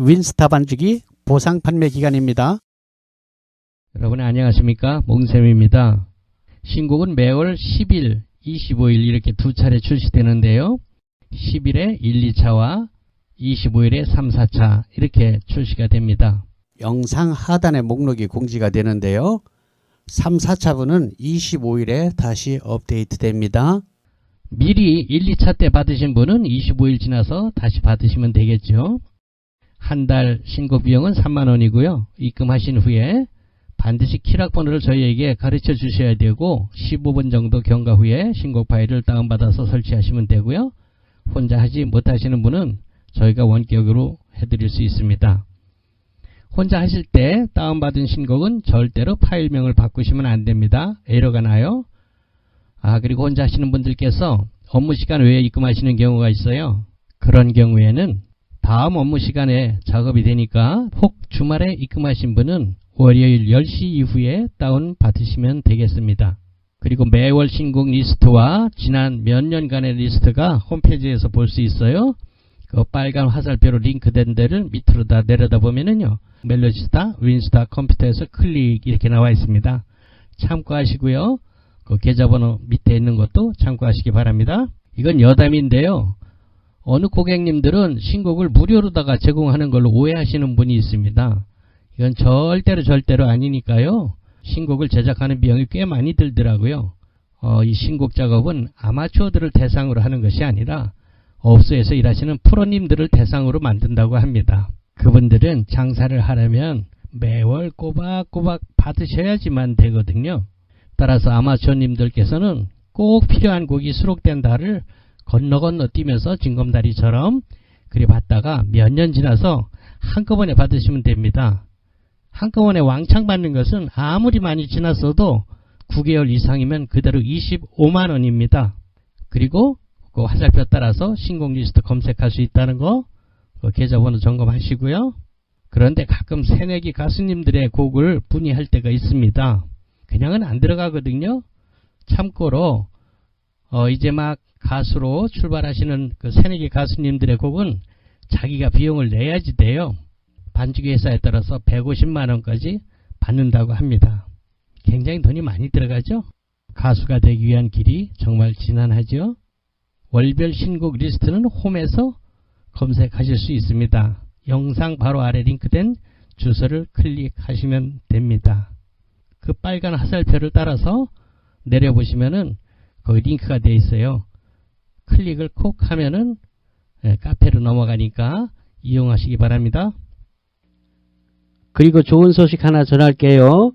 윈스타 반죽이 보상 판매 기간입니다. 여러분 안녕하십니까? 몽쌤입니다. 신곡은 매월 10일, 25일 이렇게 두 차례 출시되는데요. 10일에 1, 2차와 25일에 3, 4차 이렇게 출시가 됩니다. 영상 하단에 목록이 공지가 되는데요. 3, 4차분은 25일에 다시 업데이트 됩니다. 미리 1, 2차 때 받으신 분은 25일 지나서 다시 받으시면 되겠죠. 한 달 신곡 비용은 3만원이고요. 입금하신 후에 반드시 키락번호를 저희에게 가르쳐 주셔야 되고 15분 정도 경과 후에 신곡 파일을 다운받아서 설치하시면 되고요. 혼자 하지 못하시는 분은 저희가 원격으로 해드릴 수 있습니다. 혼자 하실 때 다운받은 신곡은 절대로 파일명을 바꾸시면 안됩니다. 에러가 나요. 그리고 혼자 하시는 분들께서 업무 시간 외에 입금하시는 경우가 있어요. 그런 경우에는 다음 업무 시간에 작업이 되니까 혹 주말에 입금하신 분은 월요일 10시 이후에 다운 받으시면 되겠습니다. 그리고 매월 신곡 리스트와 지난 몇 년간의 리스트가 홈페이지에서 볼 수 있어요. 그 빨간 화살표로 링크된 데를 밑으로 다 내려다 보면은요. 멜로디스타, 윈스타 컴퓨터에서 클릭 이렇게 나와 있습니다. 참고하시고요. 그 계좌번호 밑에 있는 것도 참고하시기 바랍니다. 이건 여담인데요. 어느 고객님들은 신곡을 무료로다가 제공하는 걸로 오해하시는 분이 있습니다. 이건 절대로 아니니까요. 신곡을 제작하는 비용이 꽤 많이 들더라고요. 이 신곡 작업은 아마추어들을 대상으로 하는 것이 아니라 업소에서 일하시는 프로님들을 대상으로 만든다고 합니다. 그분들은 장사를 하려면 매월 꼬박꼬박 받으셔야지만 되거든요. 따라서 아마추어님들께서는 꼭 필요한 곡이 수록된 달을 건너 뛰면서 징검다리처럼 그리 받다가 몇 년 지나서 한꺼번에 받으시면 됩니다. 한꺼번에 왕창 받는 것은 아무리 많이 지났어도 9개월 이상이면 그대로 25만원입니다. 그리고 그 화살표 따라서 신곡 리스트 검색할 수 있다는 거 계좌번호 점검하시고요. 그런데 가끔 새내기 가수님들의 곡을 문의할 때가 있습니다. 그냥은 안 들어가거든요. 참고로 이제 막 가수로 출발하시는 그 새내기 가수님들의 곡은 자기가 비용을 내야지 돼요. 반죽 회사에 따라서 150만원까지 받는다고 합니다. 굉장히 돈이 많이 들어가죠. 가수가 되기 위한 길이 정말 지난하죠. 월별 신곡 리스트는 홈에서 검색하실 수 있습니다. 영상 바로 아래 링크된 주소를 클릭하시면 됩니다. 그 빨간 화살표를 따라서 내려보시면은 거기 링크가 되어 있어요. 클릭을 콕 하면은 카페로 넘어가니까 이용하시기 바랍니다. 그리고 좋은 소식 하나 전할게요.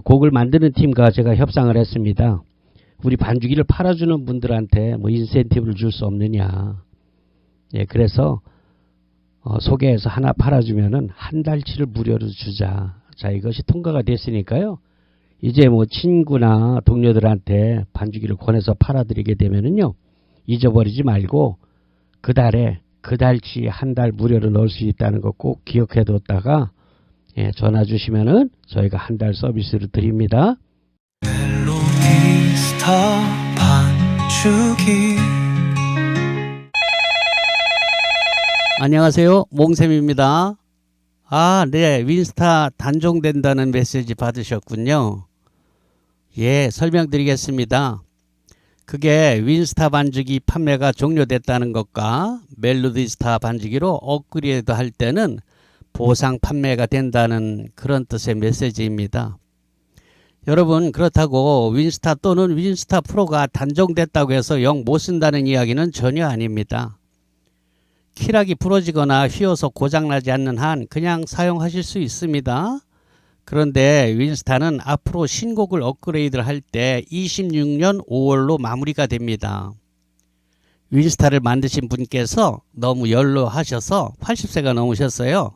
곡을 만드는 팀과 제가 협상을 했습니다. 우리 반죽이를 팔아주는 분들한테 뭐 인센티브를 줄 수 없느냐. 그래서 소개해서 하나 팔아주면은 한 달치를 무료로 주자. 자, 이것이 통과가 됐으니까요. 이제 뭐 친구나 동료들한테 반죽이를 권해서 팔아드리게 되면은요. 잊어버리지 말고 그 달에 그 달치 한 달 무료로 넣을 수 있다는 거 꼭 기억해 뒀다가 전화 주시면은 저희가 한 달 서비스를 드립니다. 멜로디스타 반죽이 안녕하세요. 몽쌤입니다. 네. 윈스타 단종된다는 메시지 받으셨군요. 설명드리겠습니다. 그게 윈스타 반죽이 판매가 종료됐다는 것과 멜로디스타 반죽이로 업그레이드 할 때는 보상 판매가 된다는 그런 뜻의 메시지입니다. 여러분, 그렇다고 윈스타 또는 윈스타 프로가 단종됐다고 해서 영 못 쓴다는 이야기는 전혀 아닙니다. 키락이 부러지거나 휘어서 고장나지 않는 한 그냥 사용하실 수 있습니다. 그런데 윈스타는 앞으로 신곡을 업그레이드를 할 때 26년 5월로 마무리가 됩니다. 윈스타를 만드신 분께서 너무 연로하셔서 80세가 넘으셨어요.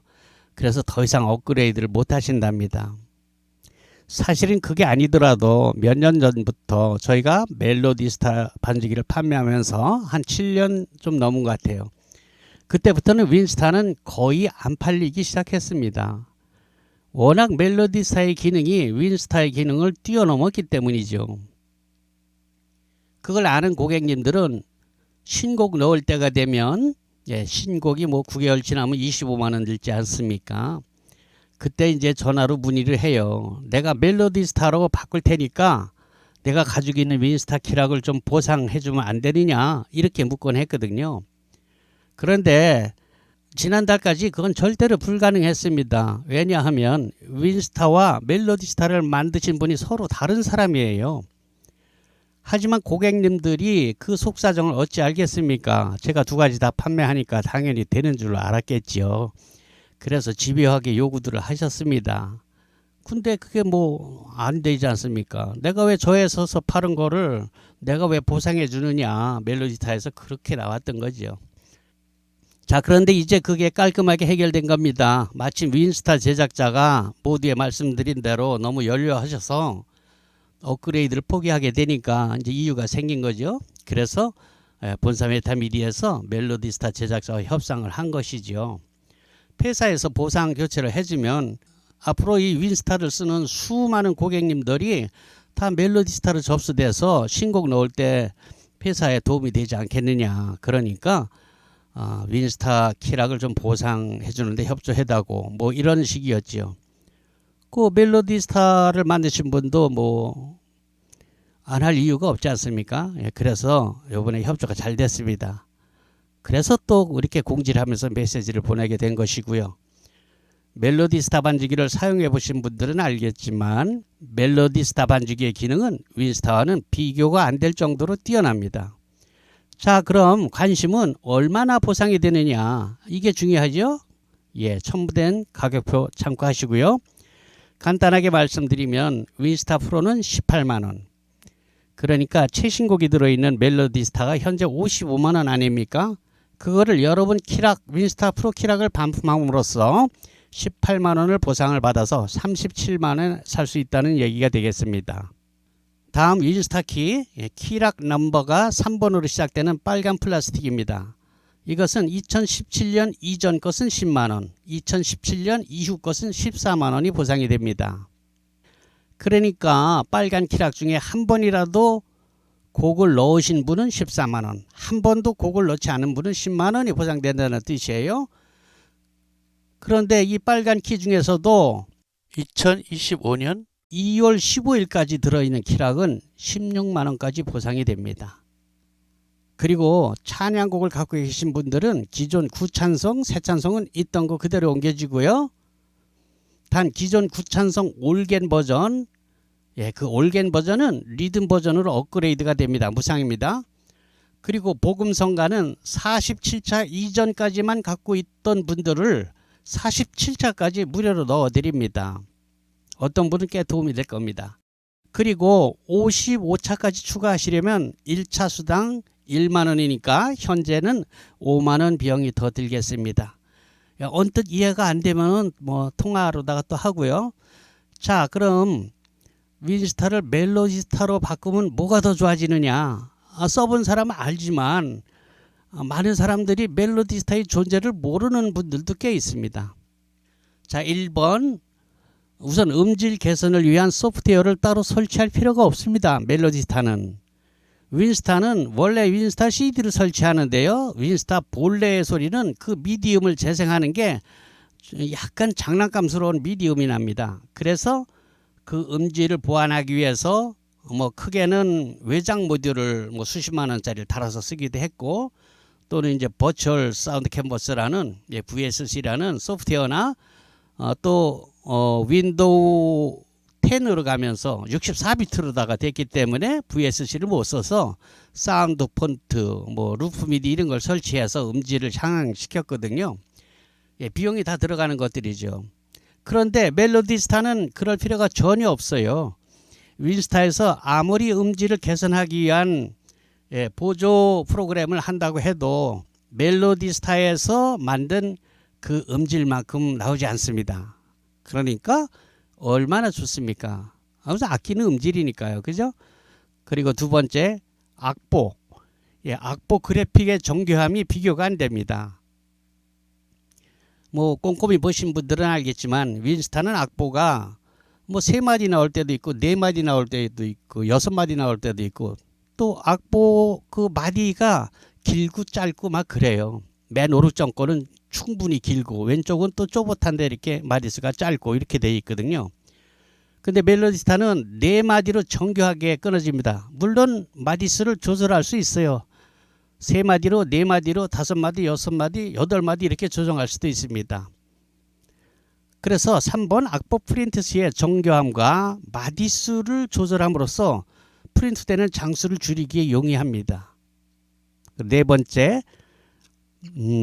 그래서 더 이상 업그레이드를 못 하신답니다. 사실은 그게 아니더라도 몇 년 전부터 저희가 멜로디스타 반죽이를 판매하면서 한 7년 좀 넘은 것 같아요. 그때부터는 윈스타는 거의 안 팔리기 시작했습니다. 워낙 멜로디스타의 기능이 윈스타의 기능을 뛰어넘었기 때문이죠. 그걸 아는 고객님들은 신곡 넣을 때가 되면 예, 신곡이 뭐 9개월 지나면 25만 원 들지 않습니까? 그때 이제 전화로 문의를 해요. 내가 멜로디 스타로 바꿀 테니까 내가 가지고 있는 윈스타 키락을 좀 보상해 주면 안 되느냐 이렇게 묻곤 했거든요. 그런데 지난달까지 그건 절대로 불가능했습니다. 왜냐하면 윈스타와 멜로디 스타를 만드신 분이 서로 다른 사람이에요. 하지만 고객님들이 그 속사정을 어찌 알겠습니까? 제가 두 가지 다 판매하니까 당연히 되는 줄 알았겠지요. 그래서 집요하게 요구들을 하셨습니다. 근데 그게 뭐 안 되지 않습니까? 내가 왜 저에 서서 파는 거를 내가 왜 보상해 주느냐. 멜로디스타에서 그렇게 나왔던 거죠. 자, 그런데 이제 그게 깔끔하게 해결된 겁니다. 마침 윈스타 제작자가 모두에 말씀드린 대로 너무 연료하셔서 업그레이드를 포기하게 되니까 이제 이유가 생긴 거죠. 그래서 본사 메타미디에서 멜로디스타 제작자와 협상을 한 것이죠. 회사에서 보상 교체를 해주면 앞으로 이 윈스타를 쓰는 수많은 고객님들이 다 멜로디스타로 접수돼서 신곡 넣을 때 회사에 도움이 되지 않겠느냐. 그러니까 윈스타 키락을 좀 보상해 주는데 협조해달라고 뭐 이런 식이었지요. 그 멜로디스타를 만드신 분도 뭐 안 할 이유가 없지 않습니까? 예, 그래서 이번에 협조가 잘 됐습니다. 그래서 또 이렇게 공지를 하면서 메시지를 보내게 된 것이고요. 멜로디스타 반주기를 사용해 보신 분들은 알겠지만 멜로디스타 반주기의 기능은 윈스타와는 비교가 안 될 정도로 뛰어납니다. 자, 그럼 관심은 얼마나 보상이 되느냐, 이게 중요하죠. 예, 첨부된 가격표 참고하시고요. 간단하게 말씀드리면 윈스타 프로는 18만원, 그러니까 최신곡이 들어있는 멜로디스타가 현재 55만원 아닙니까? 그거를 여러분 키락, 윈스타 프로 키락을 반품함으로써 18만원을 보상을 받아서 37만원에 살 수 있다는 얘기가 되겠습니다. 다음 윈스타 키, 키락 넘버가 3번으로 시작되는 빨간 플라스틱입니다. 이것은 2017년 이전 것은 10만원, 2017년 이후 것은 14만원이 보상이 됩니다. 그러니까 빨간 키락 중에 한 번이라도 곡을 넣으신 분은 14만원, 한 번도 곡을 넣지 않은 분은 10만원이 보상된다는 뜻이에요. 그런데 이 빨간 키 중에서도 2025년 2월 15일까지 들어있는 키락은 16만원까지 보상이 됩니다. 그리고 찬양곡을 갖고 계신 분들은 기존 구찬성, 새찬성은 있던 거 그대로 옮겨지고요. 단 기존 구찬성 올겐 버전, 그 올겐 버전은 리듬 버전으로 업그레이드가 됩니다. 무상입니다. 그리고 복음성가는 47차 이전까지만 갖고 있던 분들을 47차까지 무료로 넣어드립니다. 어떤 분은 꽤 도움이 될 겁니다. 그리고 55차까지 추가하시려면 1차 수당 1만원이니까 현재는 5만원 비용이 더 들겠습니다. 언뜻 이해가 안 되면 뭐 통화로다가 또 하고요. 자, 그럼 윈스타를 멜로디스타로 바꾸면 뭐가 더 좋아지느냐? 써본 사람은 알지만 많은 사람들이 멜로디스타의 존재를 모르는 분들도 꽤 있습니다. 자, 1번, 우선 음질 개선을 위한 소프트웨어를 따로 설치할 필요가 없습니다. 멜로디스타는. 윈스타는 원래 윈스타 CD를 설치하는데요. 윈스타 본래의 소리는 그 미디움을 재생하는 게 약간 장난감스러운 미디움이 납니다. 그래서 그 음질을 보완하기 위해서 뭐 크게는 외장 모듈을 뭐 수십만 원짜리를 달아서 쓰기도 했고, 또는 이제 버추얼 사운드 캔버스라는 VSC라는 소프트웨어나 또 윈도우 10으로 가면서 64비트로다가 됐기 때문에 VSC를 못 써서 사운드 폰트, 뭐 루프 미디 이런 걸 설치해서 음질을 향상시켰거든요. 비용이 다 들어가는 것들이죠. 그런데 멜로디스타는 그럴 필요가 전혀 없어요. 윈스타에서 아무리 음질을 개선하기 위한 보조 프로그램을 한다고 해도 멜로디스타에서 만든 그 음질만큼 나오지 않습니다. 그러니까 얼마나 좋습니까? 아무튼 아끼는 음질이니까요. 그죠? 그리고 두 번째, 악보. 악보 그래픽의 정교함이 비교가 안 됩니다. 뭐 꼼꼼히 보신 분들은 알겠지만 윈스타는 악보가 뭐 3마디 나올 때도 있고 4마디 나올 때도 있고 6마디 나올 때도 있고, 또 악보 그 마디가 길고 짧고 막 그래요. 맨 오른쪽 거는 충분히 길고 왼쪽은 또 쪼봇한데 이렇게 마디수가 짧고 이렇게 돼 있거든요. 근데 멜로디스타는 4마디로 정교하게 끊어집니다. 물론 마디수를 조절할 수 있어요. 3마디로, 4마디로, 5마디, 6마디, 8마디 이렇게 조정할 수도 있습니다. 그래서 3번 악보 프린트 시의 정교함과 마디수를 조절함으로써 프린트되는 장수를 줄이기에 용이합니다. 4번째,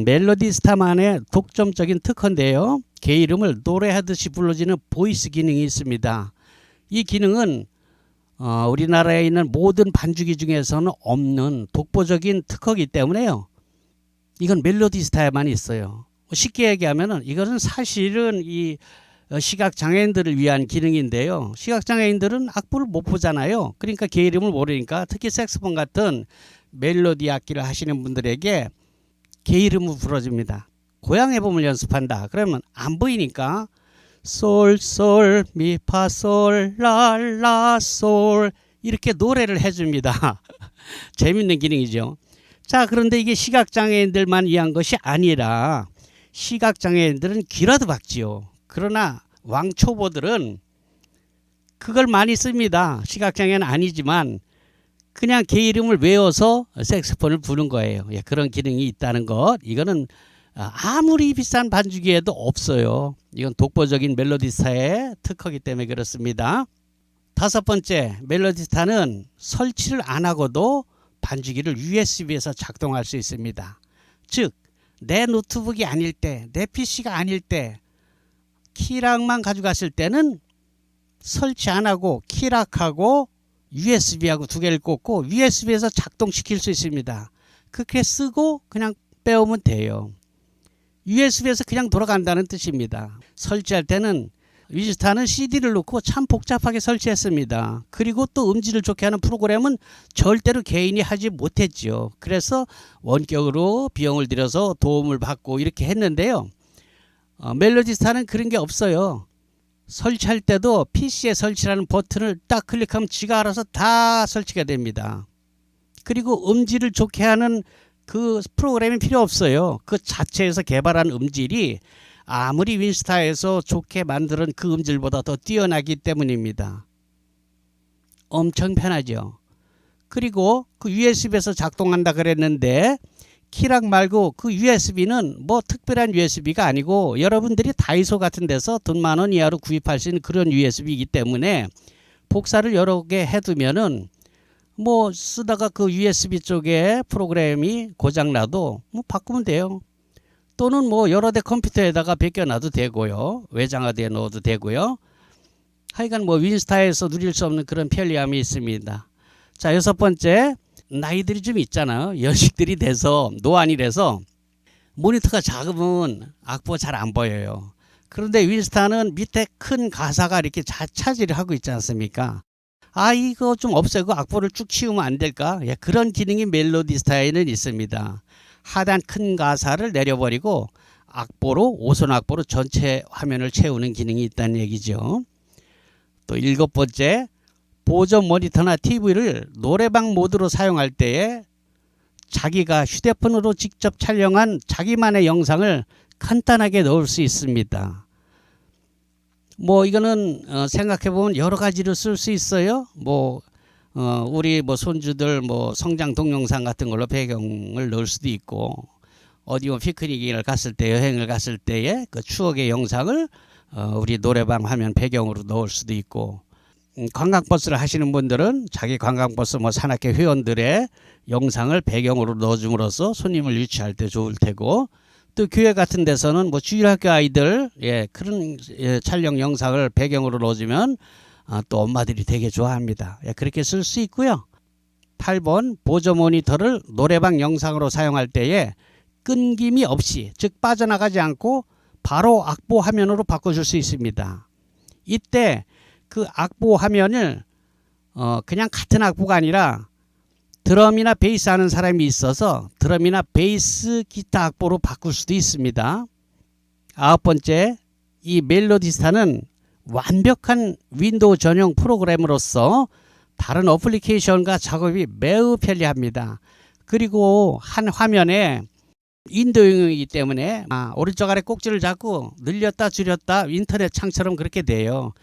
멜로디스타만의 독점적인 특허인데요. 개 이름을 노래하듯이 불러지는 보이스 기능이 있습니다. 이 기능은 우리나라에 있는 모든 반주기 중에서는 없는 독보적인 특허이기 때문에요. 이건 멜로디스타에만 있어요. 쉽게 얘기하면은 이것은 사실은 이 시각장애인들을 위한 기능인데요. 시각장애인들은 악보를 못 보잖아요. 그러니까 개 이름을 모르니까 특히 색소폰 같은 멜로디 악기를 하시는 분들에게 개 이름을 불러줍니다. 고향의 봄을 연습한다. 그러면 안 보이니까 솔, 솔, 미, 파, 솔, 라, 라, 솔 이렇게 노래를 해줍니다. 재밌는 기능이죠. 자, 그런데 이게 시각장애인들만 위한 것이 아니라 시각장애인들은 귀라도 박지요. 그러나 왕초보들은 그걸 많이 씁니다. 시각장애는 아니지만 그냥 개 이름을 외워서 색소폰을 부는 거예요. 예, 그런 기능이 있다는 것. 이거는 아무리 비싼 반주기에도 없어요. 이건 독보적인 멜로디스타의 특허이기 때문에 그렇습니다. 5번째, 멜로디스타는 설치를 안 하고도 반주기를 USB에서 작동할 수 있습니다. 즉, 내 노트북이 아닐 때, 내 PC가 아닐 때 키락만 가져갔을 때는 설치 안 하고 키락하고 USB하고 2개를 꽂고 USB에서 작동시킬 수 있습니다. 그렇게 쓰고 그냥 빼오면 돼요. USB에서 그냥 돌아간다는 뜻입니다. 설치할 때는 윈스타는 CD를 넣고 참 복잡하게 설치했습니다. 그리고 또 음질을 좋게 하는 프로그램은 절대로 개인이 하지 못했죠. 그래서 원격으로 비용을 들여서 도움을 받고 이렇게 했는데요. 멜로디스타는 그런 게 없어요. 설치할 때도 PC에 설치라는 버튼을 딱 클릭하면 지가 알아서 다 설치가 됩니다. 그리고 음질을 좋게 하는 그 프로그램이 필요 없어요. 그 자체에서 개발한 음질이 아무리 윈스타에서 좋게 만드는 그 음질보다 더 뛰어나기 때문입니다. 엄청 편하죠. 그리고 그 USB에서 작동한다 그랬는데 키락 말고 그 USB는 뭐 특별한 USB가 아니고 여러분들이 다이소 같은 데서 돈 10,000원 이하로 구입할 수 있는 그런 USB이기 때문에 복사를 여러 개 해두면은 뭐 쓰다가 그 USB 쪽에 프로그램이 고장나도 뭐 바꾸면 돼요. 또는 뭐 여러 대 컴퓨터에다가 베껴놔도 되고요. 외장하드에 넣어도 되고요. 하여간 뭐 윈스타에서 누릴 수 없는 그런 편리함이 있습니다. 자, 6번째, 나이들이 좀 있잖아요. 연식들이 돼서 노안이 돼서 모니터가 작으면 악보가 잘 안 보여요. 그런데 윈스타는 밑에 큰 가사가 이렇게 차지를 하고 있지 않습니까? 아, 이거 좀 없애고 악보를 쭉 치우면 안 될까? 예, 그런 기능이 멜로디스타에는 있습니다. 하단 큰 가사를 내려버리고 악보로, 오손 악보로 전체 화면을 채우는 기능이 있다는 얘기죠. 또 7번째, 보조 모니터나 TV를 노래방 모드로 사용할 때에 자기가 휴대폰으로 직접 촬영한 자기만의 영상을 간단하게 넣을 수 있습니다. 뭐 이거는 생각해보면 여러 가지로 쓸 수 있어요. 뭐 우리 뭐 손주들 뭐 성장 동영상 같은 걸로 배경을 넣을 수도 있고, 어디 뭐 피크닉을 갔을 때, 여행을 갔을 때의 그 추억의 영상을 우리 노래방 화면 배경으로 넣을 수도 있고, 관광버스를 하시는 분들은 자기 관광버스 뭐 산악회 회원들의 영상을 배경으로 넣어줌으로써 손님을 유치할 때 좋을 테고, 또 교회 같은 데서는 뭐 주일학교 아이들 그런 촬영 영상을 배경으로 넣어주면 또 엄마들이 되게 좋아합니다. 그렇게 쓸 수 있고요. 8번, 보조 모니터를 노래방 영상으로 사용할 때에 끊김이 없이, 즉 빠져나가지 않고 바로 악보 화면으로 바꿔줄 수 있습니다. 이때 그 악보 화면을 그냥 같은 악보가 아니라 드럼이나 베이스 하는 사람이 있어서 드럼이나 베이스 기타 악보로 바꿀 수도 있습니다. 9번째, 이 멜로디스타는 완벽한 윈도우 전용 프로그램으로서 다른 어플리케이션과 작업이 매우 편리합니다. 그리고 한 화면에 인도용이기 때문에 오른쪽 아래 꼭지를 잡고 늘렸다 줄였다 인터넷 창처럼 그렇게 돼요.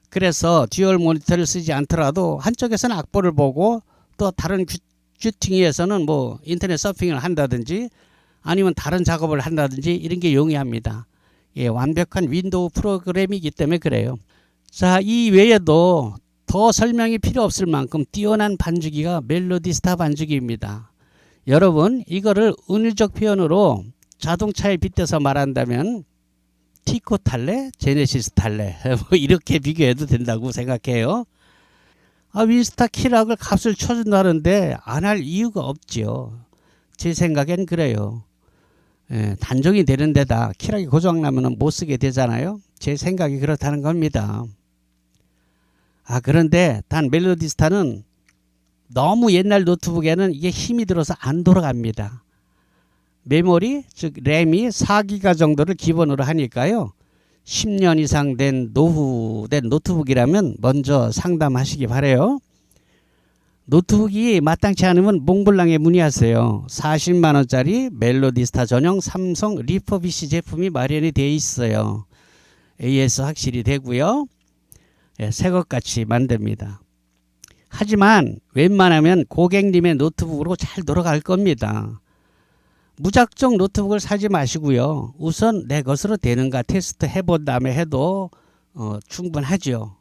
그래서 듀얼 모니터를 쓰지 않더라도 한쪽에서는 악보를 보고 또 다른 큐팅에서는 뭐 인터넷 서핑을 한다든지 아니면 다른 작업을 한다든지 이런 게 용이합니다. 예, 완벽한 윈도우 프로그램이기 때문에 그래요. 자, 이 외에도 더 설명이 필요 없을 만큼 뛰어난 반주기가 멜로디스타 반주기입니다. 여러분, 이거를 은유적 표현으로 자동차에 빗대서 말한다면 티코 탈래? 제네시스 탈래? 뭐 이렇게 비교해도 된다고 생각해요. 윈스타 키락을 값을 쳐준다는데 안 할 이유가 없지요. 제 생각엔 그래요. 예, 단종이 되는 데다 키락이 고장나면 못 쓰게 되잖아요. 제 생각이 그렇다는 겁니다. 그런데 단 멜로디스타는 너무 옛날 노트북에는 이게 힘이 들어서 안 돌아갑니다. 메모리, 즉 램이 4기가 정도를 기본으로 하니까요. 10년 이상 된 노후된 노트북이라면 먼저 상담하시기 바래요. 노트북이 마땅치 않으면 몽블랑에 문의하세요. 40만원짜리 멜로디스타 전용 삼성 리퍼비시 제품이 마련이 되어 있어요. AS 확실히 되고요. 예, 새것같이 만듭니다. 하지만 웬만하면 고객님의 노트북으로 잘 돌아갈 겁니다. 무작정 노트북을 사지 마시고요. 우선 내 것으로 되는가 테스트 해본 다음에 해도 충분하죠.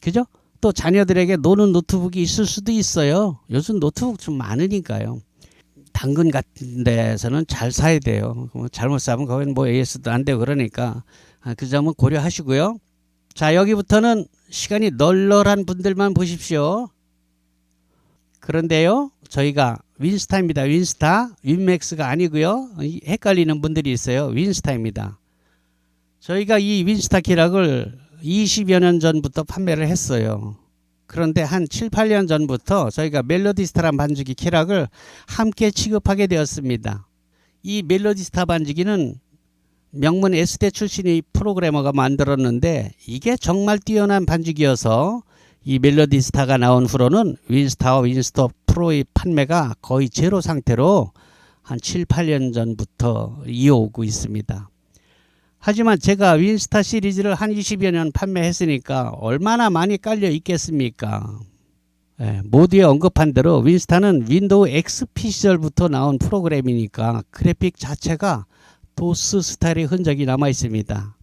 그죠? 또 자녀들에게 노는 노트북이 있을 수도 있어요. 요즘 노트북 좀 많으니까요. 당근 같은 데서는 잘 사야 돼요. 잘못 사면 거긴 뭐 AS도 안 되고 그러니까 그 점은 고려하시고요. 자, 여기부터는 시간이 널널한 분들만 보십시오. 그런데요, 저희가 윈스타입니다. 윈스타, 윈맥스가 아니고요. 헷갈리는 분들이 있어요. 윈스타입니다. 저희가 이 윈스타 키락을 20여 년 전부터 판매를 했어요. 그런데 한 7, 8년 전부터 저희가 멜로디스타란 반주기 키락을 함께 취급하게 되었습니다. 이 멜로디스타 반주기는 명문 S대 출신의 프로그래머가 만들었는데 이게 정말 뛰어난 반주기여서 이 멜로디스타가 나온 후로는 윈스타와 윈스타 프로의 판매가 거의 제로 상태로 한 7, 8년 전부터 이어오고 있습니다. 하지만 제가 윈스타 시리즈를 한 20여 년 판매했으니까 얼마나 많이 깔려 있겠습니까? 예, 모두에 언급한 대로 윈스타는 윈도우 XP 시절부터 나온 프로그램이니까 그래픽 자체가 도스 스타일의 흔적이 남아 있습니다.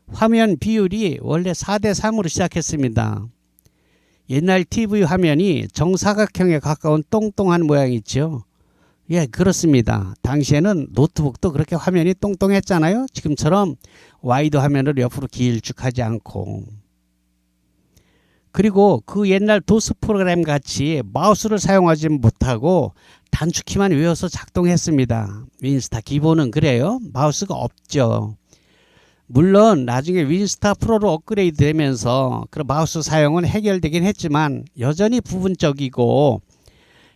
화면 비율이 원래 4:3으로 시작했습니다. 옛날 TV 화면이 정사각형에 가까운 똥똥한 모양이 있죠. 예, 그렇습니다. 당시에는 노트북도 그렇게 화면이 똥똥했잖아요. 지금처럼 와이드 화면을 옆으로 길쭉하지 않고. 그리고 그 옛날 도스 프로그램 같이 마우스를 사용하지 못하고 단축키만 외워서 작동했습니다. 윈스타 기본은 그래요. 마우스가 없죠. 물론 나중에 윈스타 프로로 업그레이드 되면서 그 마우스 사용은 해결되긴 했지만 여전히 부분적이고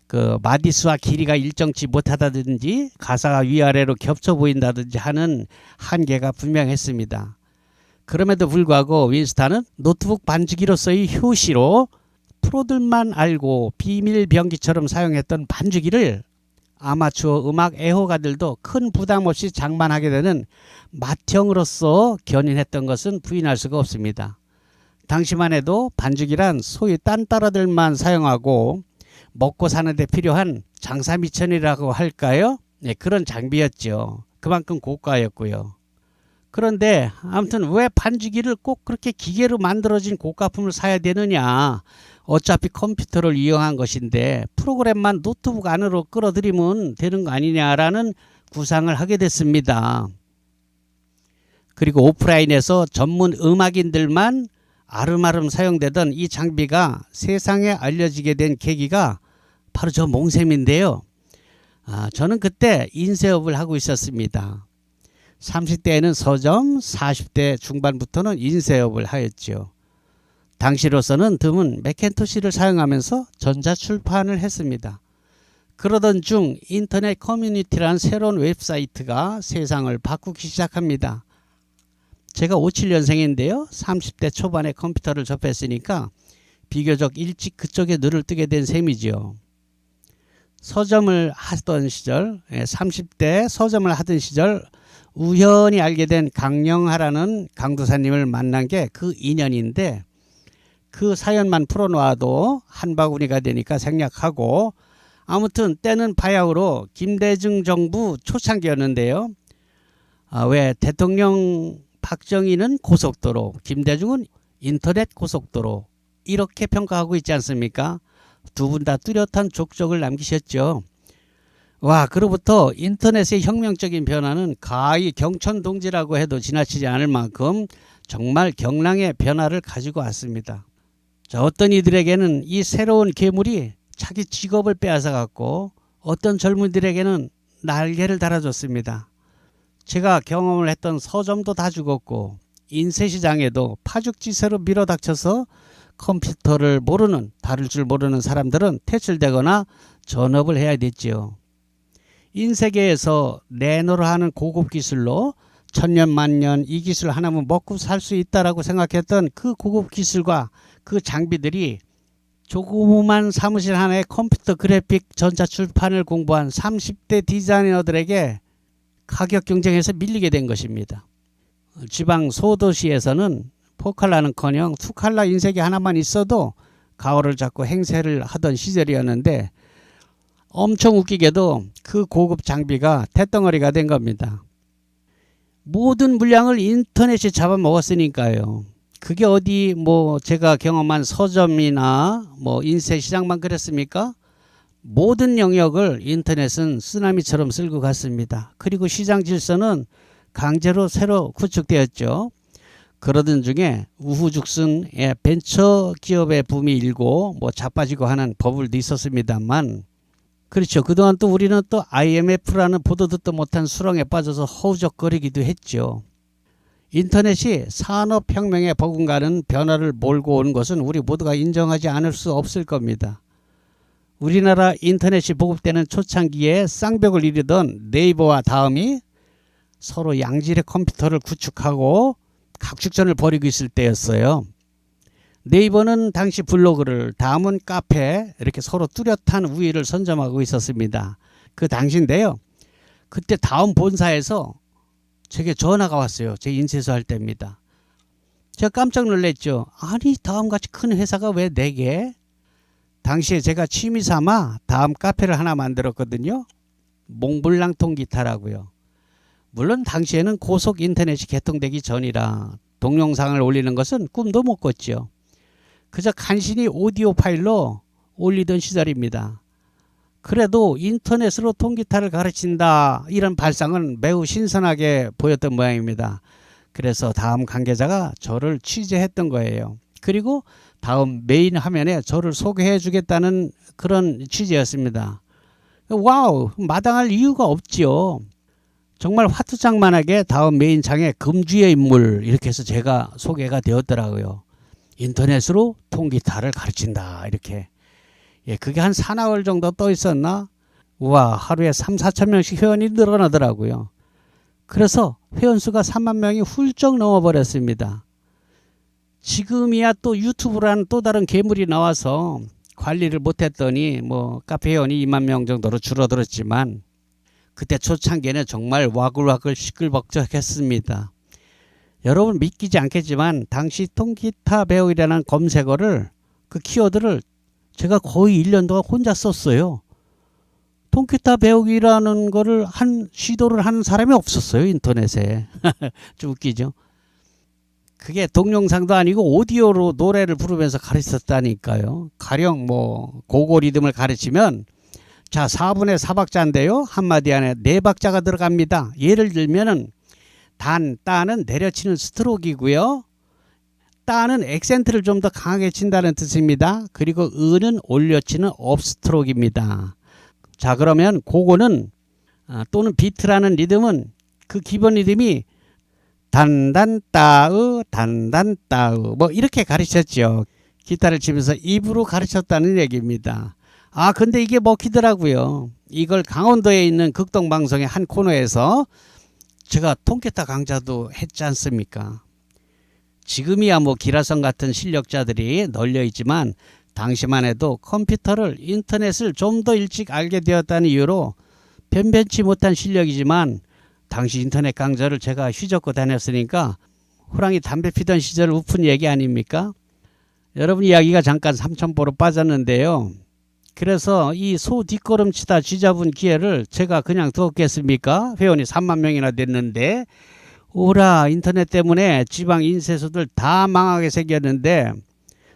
그 마디수와 길이가 일정치 못하다든지 가사가 위아래로 겹쳐 보인다든지 하는 한계가 분명했습니다. 그럼에도 불구하고 윈스타는 노트북 반주기로서의 효시로 프로들만 알고 비밀 병기처럼 사용했던 반주기를 아마추어 음악 애호가들도 큰 부담 없이 장만하게 되는 맏형으로서 견인했던 것은 부인할 수가 없습니다. 당시만 해도 반주기란 소위 딴따라들만 사용하고 먹고 사는 데 필요한 장사미천이라고 할까요? 네, 그런 장비였죠. 그만큼 고가였고요. 그런데 아무튼 왜 반주기를 꼭 그렇게 기계로 만들어진 고가품을 사야 되느냐. 어차피 컴퓨터를 이용한 것인데 프로그램만 노트북 안으로 끌어들이면 되는 거 아니냐라는 구상을 하게 됐습니다. 그리고 오프라인에서 전문 음악인들만 아름아름 사용되던 이 장비가 세상에 알려지게 된 계기가 바로 저 몽셈인데요. 저는 그때 인쇄업을 하고 있었습니다. 30대에는 서점, 40대 중반부터는 인쇄업을 하였죠. 당시로서는 드문 맥킨토시를 사용하면서 전자출판을 했습니다. 그러던 중 인터넷 커뮤니티라는 새로운 웹사이트가 세상을 바꾸기 시작합니다. 제가 57년생인데요. 30대 초반에 컴퓨터를 접했으니까 비교적 일찍 그쪽에 눈을 뜨게 된 셈이죠. 서점을 하던 시절, 30대 서점을 하던 시절 우연히 알게 된 강영하라는 강도사님을 만난 게 그 인연인데, 그 사연만 풀어놓아도 한 바구니가 되니까 생략하고, 아무튼 때는 바야흐로 김대중 정부 초창기였는데요. 왜 대통령 박정희는 고속도로, 김대중은 인터넷 고속도로, 이렇게 평가하고 있지 않습니까? 두 분 다 뚜렷한 족적을 남기셨죠. 와, 그로부터 인터넷의 혁명적인 변화는 가히 경천동지라고 해도 지나치지 않을 만큼 정말 경랑의 변화를 가지고 왔습니다. 자, 어떤 이들에게는 이 새로운 괴물이 자기 직업을 빼앗아 갔고, 어떤 젊은이들에게는 날개를 달아줬습니다. 제가 경험을 했던 서점도 다 죽었고, 인쇄시장에도 파죽지세로 밀어닥쳐서 컴퓨터를 모르는, 다룰 줄 모르는 사람들은 퇴출되거나 전업을 해야 됐지요. 인쇄계에서 내노를 하는 고급 기술로 천년 만년 이 기술 하나면 먹고 살 수 있다라고 생각했던 그 고급 기술과 그 장비들이 조그만 사무실 하나에 컴퓨터 그래픽 전자출판을 공부한 30대 디자이너들에게 가격 경쟁에서 밀리게 된 것입니다. 지방 소도시에서는 4칼라는커녕 2칼라 인쇄기 하나만 있어도 가오를 잡고 행세를 하던 시절이었는데, 엄청 웃기게도 그 고급 장비가 태덩어리가 된 겁니다. 모든 물량을 인터넷이 잡아먹었으니까요. 그게 어디 제가 경험한 서점이나 인쇄시장만 그랬습니까? 모든 영역을 인터넷은 쓰나미처럼 쓸고 갔습니다. 그리고 시장 질서는 강제로 새로 구축되었죠. 그러던 중에 우후죽순의 벤처 기업의 붐이 일고 자빠지고 하는 버블도 있었습니다만, 그렇죠. 그동안 또 우리는 또 IMF라는 보도 듣도 못한 수렁에 빠져서 허우적거리기도 했죠. 인터넷이 산업혁명에 버금가는 변화를 몰고 온 것은 우리 모두가 인정하지 않을 수 없을 겁니다. 우리나라 인터넷이 보급되는 초창기에 쌍벽을 이루던 네이버와 다음이 서로 양질의 컴퓨터를 구축하고 각축전을 벌이고 있을 때였어요. 네이버는 당시 블로그를, 다음은 카페, 이렇게 서로 뚜렷한 우위를 선점하고 있었습니다. 그 당시인데요. 그때 다음 본사에서 제게 전화가 왔어요. 제 인쇄소 할 때입니다. 제가 깜짝 놀랐죠. 아니, 다음같이 큰 회사가 왜 4개? 당시에 제가 취미 삼아 다음 카페를 하나 만들었거든요. 몽블랑 통기타라고요. 물론 당시에는 고속 인터넷이 개통되기 전이라 동영상을 올리는 것은 꿈도 못 꿨죠. 그저 간신히 오디오 파일로 올리던 시절입니다. 그래도 인터넷으로 통기타를 가르친다, 이런 발상은 매우 신선하게 보였던 모양입니다. 그래서 다음 관계자가 저를 취재했던 거예요. 그리고 다음 메인 화면에 저를 소개해 주겠다는 그런 취지였습니다. 와우, 마당할 이유가 없지요. 정말 화투장만하게 다음 메인 창에 금주의 인물, 이렇게 해서 제가 소개가 되었더라고요. 인터넷으로 통기타를 가르친다, 이렇게. 예, 그게 한 4~5월 정도 떠 있었나? 우와, 하루에 3~4천 명씩 회원이 늘어나더라고요. 그래서 회원수가 3만 명이 훌쩍 넘어버렸습니다. 지금이야 또 유튜브라는 또 다른 괴물이 나와서 관리를 못했더니 카페 회원이 2만 명 정도로 줄어들었지만, 그때 초창기에는 정말 와글와글 시끌벅적했습니다. 여러분 믿기지 않겠지만 당시 통기타 배우기라는 검색어를, 그 키워드를 제가 거의 1년 동안 혼자 썼어요. 통기타 배우기라는 거를 시도를 하는 사람이 없었어요, 인터넷에. 좀 웃기죠. 그게 동영상도 아니고 오디오로 노래를 부르면서 가르쳤다니까요. 가령 고고 리듬을 가르치면, 자, 4분의 4박자인데요. 한마디 안에 4박자가 들어갑니다. 예를 들면은 따는 내려치는 스트로크이고요. 따는 액센트를 좀 더 강하게 친다는 뜻입니다. 그리고 은은 올려치는 업스트로크입니다. 자, 그러면 그거는 또는 비트라는 리듬은, 그 기본 리듬이 단단따으 단단따으 이렇게 가르쳤죠. 기타를 치면서 입으로 가르쳤다는 얘기입니다. 근데 이게 먹히더라고요. 이걸 강원도에 있는 극동방송의 한 코너에서 제가 통기타 강좌도 했지 않습니까? 지금이야 기라성 같은 실력자들이 널려 있지만, 당시만 해도 컴퓨터를 인터넷을 좀 더 일찍 알게 되었다는 이유로 변변치 못한 실력이지만 당시 인터넷 강좌를 제가 휘젓고 다녔으니까 호랑이 담배 피던 시절 우픈 얘기 아닙니까? 여러분 이야기가 잠깐 삼천포로 빠졌는데요. 그래서 이 소 뒷걸음치다 쥐잡은 기회를 제가 그냥 두었겠습니까? 회원이 3만 명이나 됐는데 오라 인터넷 때문에 지방 인쇄소들 다 망하게 생겼는데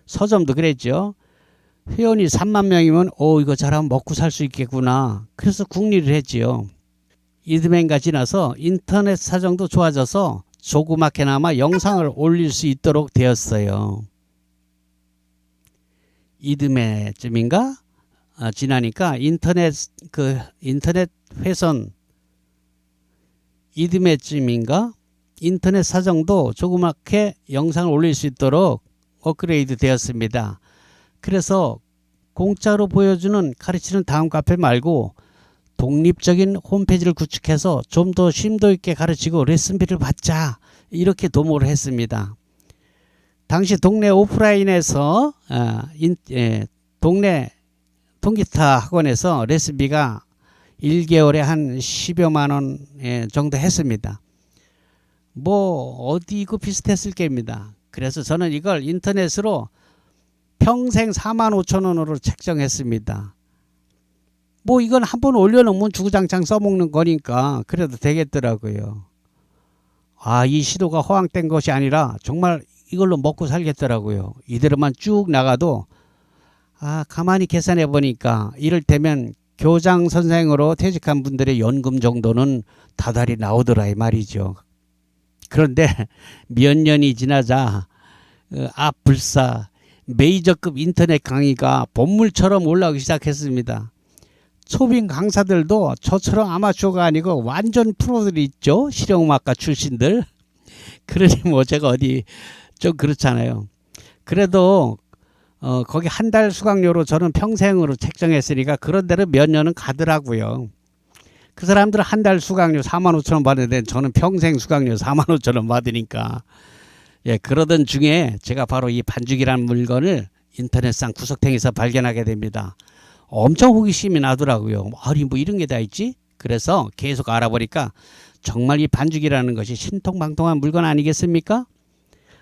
서점도 그랬죠. 회원이 3만 명이면 이거 잘하면 먹고 살 수 있겠구나. 그래서 국리를 했지요. 이듬해가 지나서 인터넷 사정도 좋아져서 조그맣게나마 영상을 올릴 수 있도록 되었어요. 이듬해쯤인가? 지나니까 인터넷 회선 이듬해쯤인가? 인터넷 사정도 조그맣게 영상을 올릴 수 있도록 업그레이드 되었습니다. 그래서 공짜로 보여주는 가르치는 다음 카페 말고 독립적인 홈페이지를 구축해서 좀 더 심도 있게 가르치고 레슨비를 받자 이렇게 도모를 했습니다. 당시 동네 오프라인에서 동네 통기타 학원에서 레슨비가 1개월에 한 10여만 원 정도 했습니다. 뭐 어디 이거 비슷했을 겁니다. 그래서 저는 이걸 인터넷으로 평생 45,000원으로 책정했습니다. 뭐 이건 한번 올려놓으면 주구장창 써먹는 거니까 그래도 되겠더라고요. 이 시도가 허황된 것이 아니라 정말 이걸로 먹고 살겠더라고요. 이대로만 쭉 나가도 가만히 계산해 보니까 이를테면 교장 선생으로 퇴직한 분들의 연금 정도는 다달이 나오더라 이 말이죠. 그런데 몇 년이 지나자 불사 메이저급 인터넷 강의가 본물처럼 올라오기 시작했습니다. 초빙 강사들도 저처럼 아마추어가 아니고 완전 프로들이 있죠. 실용음악가 출신들. 그러니 뭐 제가 어디 좀 그렇잖아요. 그래도 거기 한 달 수강료로 저는 평생으로 책정했으니까 그런 데로 몇 년은 가더라고요. 그 사람들은 한 달 수강료 45,000원 받는데 저는 평생 수강료 45,000원 받으니까 그러던 중에 제가 바로 이 반죽이라는 물건을 인터넷상 구석탱이에서 발견하게 됩니다. 엄청 호기심이 나더라고요. 아니 뭐 이런 게 다 있지? 그래서 계속 알아보니까 정말 이 반죽이라는 것이 신통방통한 물건 아니겠습니까?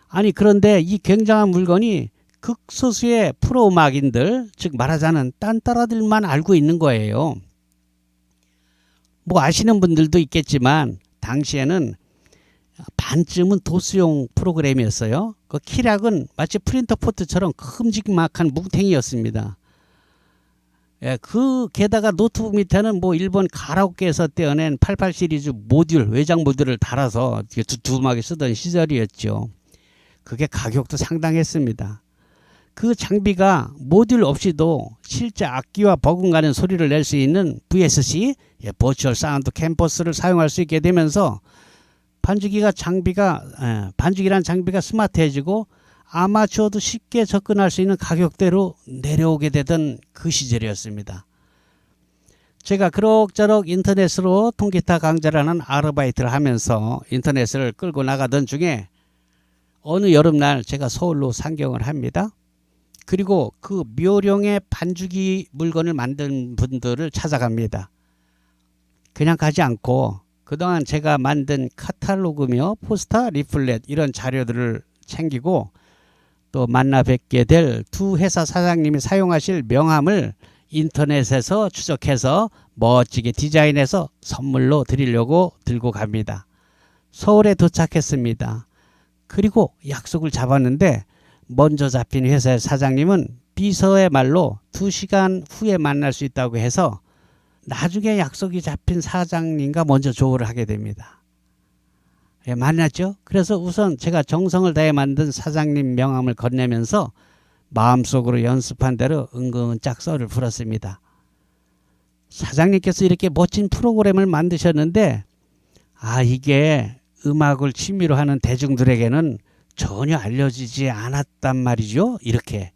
아니 그런데 이 굉장한 물건이 극소수의 프로 음악인들, 즉 말하자면 딴따라들만 알고 있는 거예요. 뭐 아시는 분들도 있겠지만 당시에는 반쯤은 도수용 프로그램이었어요. 그 키락은 마치 프린터 포트처럼 큼직막한 뭉탱이였습니다. 그 게다가 노트북 밑에는 뭐 일본 가라오케에서 떼어낸 88 시리즈 모듈, 외장 모듈을 달아서 두툼하게 쓰던 시절이었죠. 그게 가격도 상당했습니다. 그 장비가 모듈 없이도 실제 악기와 버금가는 소리를 낼 수 있는 VSC, 버추얼 사운드 캠퍼스를 사용할 수 있게 되면서 반죽이란 장비가 스마트해지고 아마추어도 쉽게 접근할 수 있는 가격대로 내려오게 되던 그 시절이었습니다. 제가 그럭저럭 인터넷으로 통기타 강좌라는 아르바이트를 하면서 인터넷을 끌고 나가던 중에 어느 여름날 제가 서울로 상경을 합니다. 그리고 그 묘령의 반죽이 물건을 만든 분들을 찾아갑니다. 그냥 가지 않고 그동안 제가 만든 카탈로그며 포스터, 리플렛 이런 자료들을 챙기고 또 만나 뵙게 될 두 회사 사장님이 사용하실 명함을 인터넷에서 추적해서 멋지게 디자인해서 선물로 드리려고 들고 갑니다. 서울에 도착했습니다. 그리고 약속을 잡았는데 먼저 잡힌 회사의 사장님은 비서의 말로 2시간 후에 만날 수 있다고 해서 나중에 약속이 잡힌 사장님과 먼저 조우를 하게 됩니다. 만났죠. 그래서 우선 제가 정성을 다해 만든 사장님 명함을 건네면서 마음속으로 연습한 대로 은근짝 썰을 풀었습니다. 사장님께서 이렇게 멋진 프로그램을 만드셨는데 이게 음악을 취미로 하는 대중들에게는 전혀 알려지지 않았단 말이죠. 이렇게.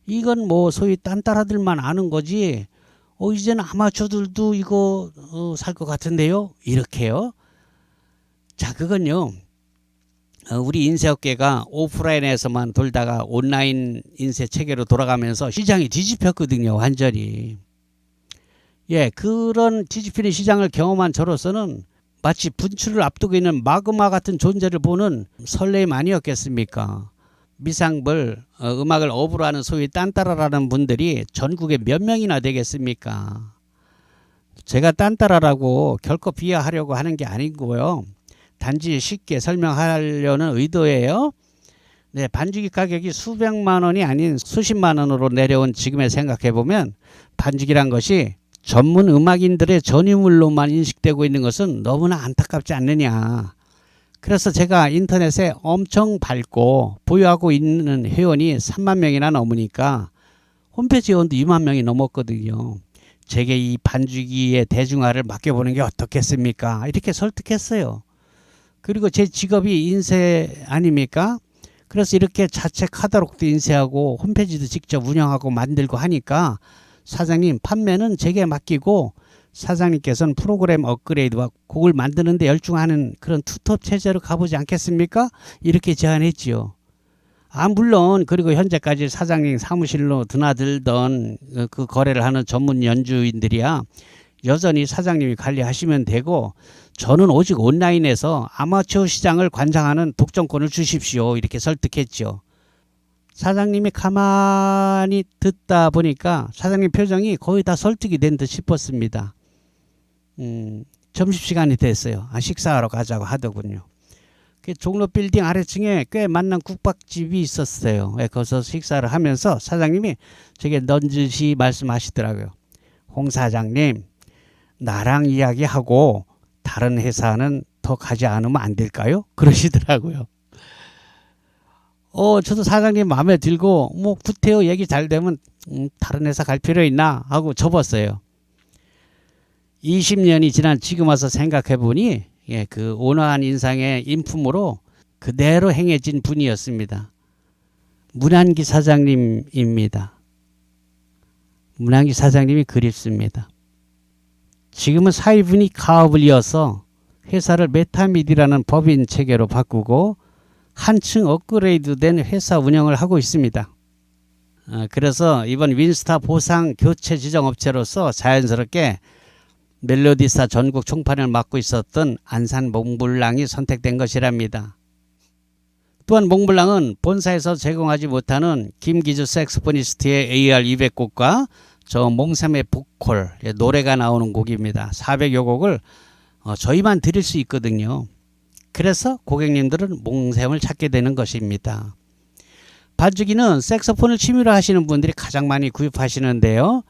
이건 뭐 소위 딴따라들만 아는 거지 이제는 아마추어들도 이거 살 것 같은데요. 이렇게요. 자, 그건요. 우리 인쇄업계가 오프라인에서만 돌다가 온라인 인쇄 체계로 돌아가면서 시장이 뒤집혔거든요. 완전히. 예, 그런 뒤집히는 시장을 경험한 저로서는 마치 분출을 앞두고 있는 마그마 같은 존재를 보는 설레임 아니었겠습니까? 미상불 음악을 업으로 하는 소위 딴따라라는 분들이 전국에 몇 명이나 되겠습니까? 제가 딴따라라고 결코 비하하려고 하는 게 아니고요. 단지 쉽게 설명하려는 의도예요. 네, 반죽이 가격이 수백만 원이 아닌 수십만 원으로 내려온 지금에 생각해보면 반죽이란 것이 전문 음악인들의 전유물로만 인식되고 있는 것은 너무나 안타깝지 않느냐. 그래서 제가 인터넷에 엄청 밝고 보유하고 있는 회원이 3만 명이나 넘으니까 홈페이지 회원도 2만 명이 넘었거든요. 제게 이 반죽이의 대중화를 맡겨보는 게 어떻겠습니까? 이렇게 설득했어요. 그리고 제 직업이 인쇄 아닙니까? 그래서 이렇게 자체 카탈로그도 인쇄하고 홈페이지도 직접 운영하고 만들고 하니까 사장님 판매는 제게 맡기고 사장님께서는 프로그램 업그레이드와 곡을 만드는 데 열중하는 그런 투톱 체제로 가보지 않겠습니까? 이렇게 제안했지요. 물론 그리고 현재까지 사장님 사무실로 드나들던 그 거래를 하는 전문 연주인들이야 여전히 사장님이 관리하시면 되고 저는 오직 온라인에서 아마추어 시장을 관장하는 독점권을 주십시오. 이렇게 설득했죠. 사장님이 가만히 듣다 보니까 사장님 표정이 거의 다 설득이 된 듯 싶었습니다. 점심시간이 됐어요. 식사하러 가자고 하더군요. 종로 빌딩 아래층에 꽤 만난 국밥집이 있었어요. 거기서 식사를 하면서 사장님이 제게 넌지시 말씀하시더라고요. 홍 사장님, 나랑 이야기하고 다른 회사는 더 가지 않으면 안 될까요? 그러시더라고요. 저도 사장님 마음에 들고 뭐 구태여 얘기 잘 되면 다른 회사 갈 필요 있나 하고 접었어요. 20년이 지난 지금 와서 생각해 보니 그 온화한 인상의 인품으로 그대로 행해진 분이었습니다. 문한기 사장님입니다. 문한기 사장님이 그립습니다. 지금은 사위분이 가업을 이어서 회사를 메타미디라는 법인 체계로 바꾸고 한층 업그레이드된 회사 운영을 하고 있습니다. 그래서 이번 윈스타 보상 교체 지정업체로서 자연스럽게 멜로디스타 전국 총판을 맡고 있었던 안산 몽블랑이 선택된 것이랍니다. 또한 몽블랑은 본사에서 제공하지 못하는 김기주 색소포니스트의 AR 200곡과 저 몽샘의 보컬 노래가 나오는 곡입니다. 400여 곡을 저희만 드릴 수 있거든요. 그래서 고객님들은 몽샘을 찾게 되는 것입니다. 반주기는 색소폰을 취미로 하시는 분들이 가장 많이 구입하시는데요.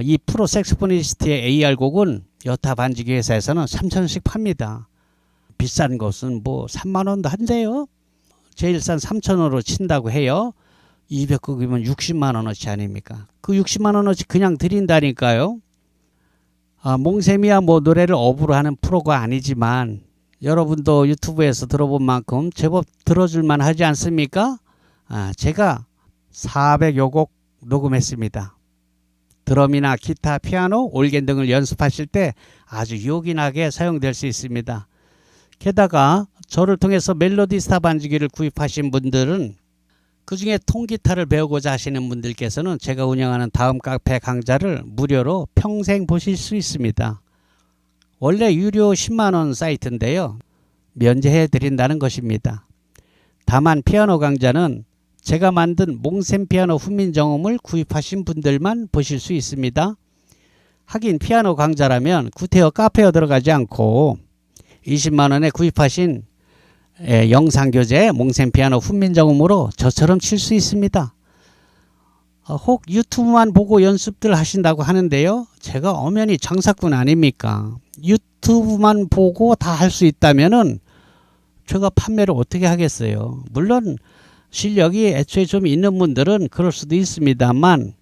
이 프로 색소포니스트의 AR 곡은 여타 반주기 회사에서는 3,000원씩 팝니다. 비싼 것은 뭐 3만 원도 한대요. 제일 싼 3,000원으로 친다고 해요. 200곡이면 60만 원어치 아닙니까? 그 60만 원어치 그냥 드린다니까요. 몽샘이야 뭐 노래를 업으로 하는 프로가 아니지만 여러분도 유튜브에서 들어본 만큼 제법 들어줄만 하지 않습니까? 제가 400여 곡 녹음했습니다. 드럼이나 기타, 피아노, 올겐 등을 연습하실 때 아주 요긴하게 사용될 수 있습니다. 게다가 저를 통해서 멜로디스타 반주기를 구입하신 분들은 그 중에 통기타를 배우고자 하시는 분들께서는 제가 운영하는 다음 카페 강좌를 무료로 평생 보실 수 있습니다. 원래 유료 10만원 사이트인데요. 면제해 드린다는 것입니다. 다만 피아노 강좌는 제가 만든 몽샘 피아노 훈민정음을 구입하신 분들만 보실 수 있습니다. 하긴 피아노 강좌라면 구태여 카페에 들어가지 않고 20만원에 구입하신 영상교재 몽샘 피아노 훈민정음으로 저처럼 칠 수 있습니다. 혹 유튜브만 보고 연습들 하신다고 하는데요. 제가 엄연히 장사꾼 아닙니까? 유튜브만 보고 다 할 수 있다면은 제가 판매를 어떻게 하겠어요? 물론 실력이 애초에 좀 있는 분들은 그럴 수도 있습니다만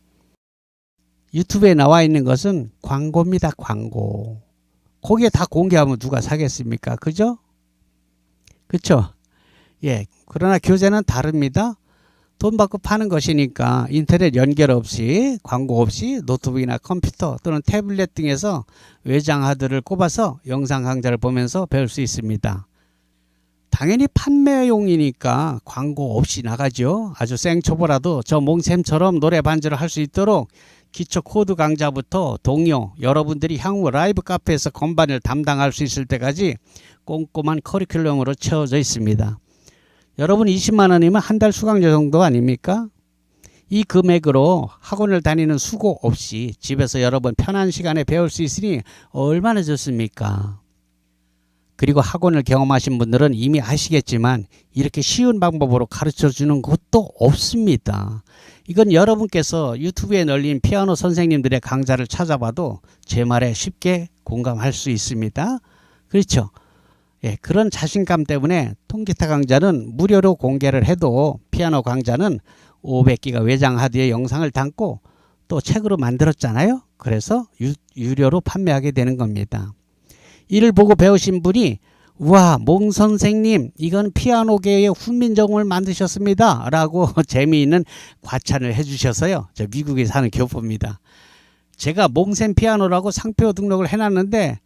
유튜브에 나와 있는 것은 광고입니다. 광고. 거기에 다 공개하면 누가 사겠습니까? 그죠? 그쵸? 예. 그러나 교재는 다릅니다. 돈 받고 파는 것이니까 인터넷 연결 없이 광고 없이 노트북이나 컴퓨터 또는 태블릿 등에서 외장 하드를 꼽아서 영상 강좌를 보면서 배울 수 있습니다. 당연히 판매용이니까 광고 없이 나가죠. 아주 생초보라도 저 몽샘처럼 노래 반주를 할 수 있도록 기초 코드 강좌부터 동요, 여러분들이 향후 라이브 카페에서 건반을 담당할 수 있을 때까지 꼼꼼한 커리큘럼으로 채워져 있습니다. 여러분 20만 원이면 한 달 수강료 정도 아닙니까? 이 금액으로 학원을 다니는 수고 없이 집에서 여러분 편한 시간에 배울 수 있으니 얼마나 좋습니까? 그리고 학원을 경험하신 분들은 이미 아시겠지만 이렇게 쉬운 방법으로 가르쳐주는 곳도 없습니다. 이건 여러분께서 유튜브에 널린 피아노 선생님들의 강좌를 찾아봐도 제 말에 쉽게 공감할 수 있습니다. 그렇죠? 예, 그런 자신감 때문에 통기타 강좌는 무료로 공개를 해도 피아노 강좌는 500기가 외장 하드에 영상을 담고 또 책으로 만들었잖아요. 그래서 유료로 판매하게 되는 겁니다. 이를 보고 배우신 분이 와, 몽 선생님 이건 피아노계의 훈민정음을 만드셨습니다 라고 재미있는 과찬을 해주셔서요. 저 미국에 사는 교포입니다. 제가 몽샘 피아노라고 상표 등록을 해놨는데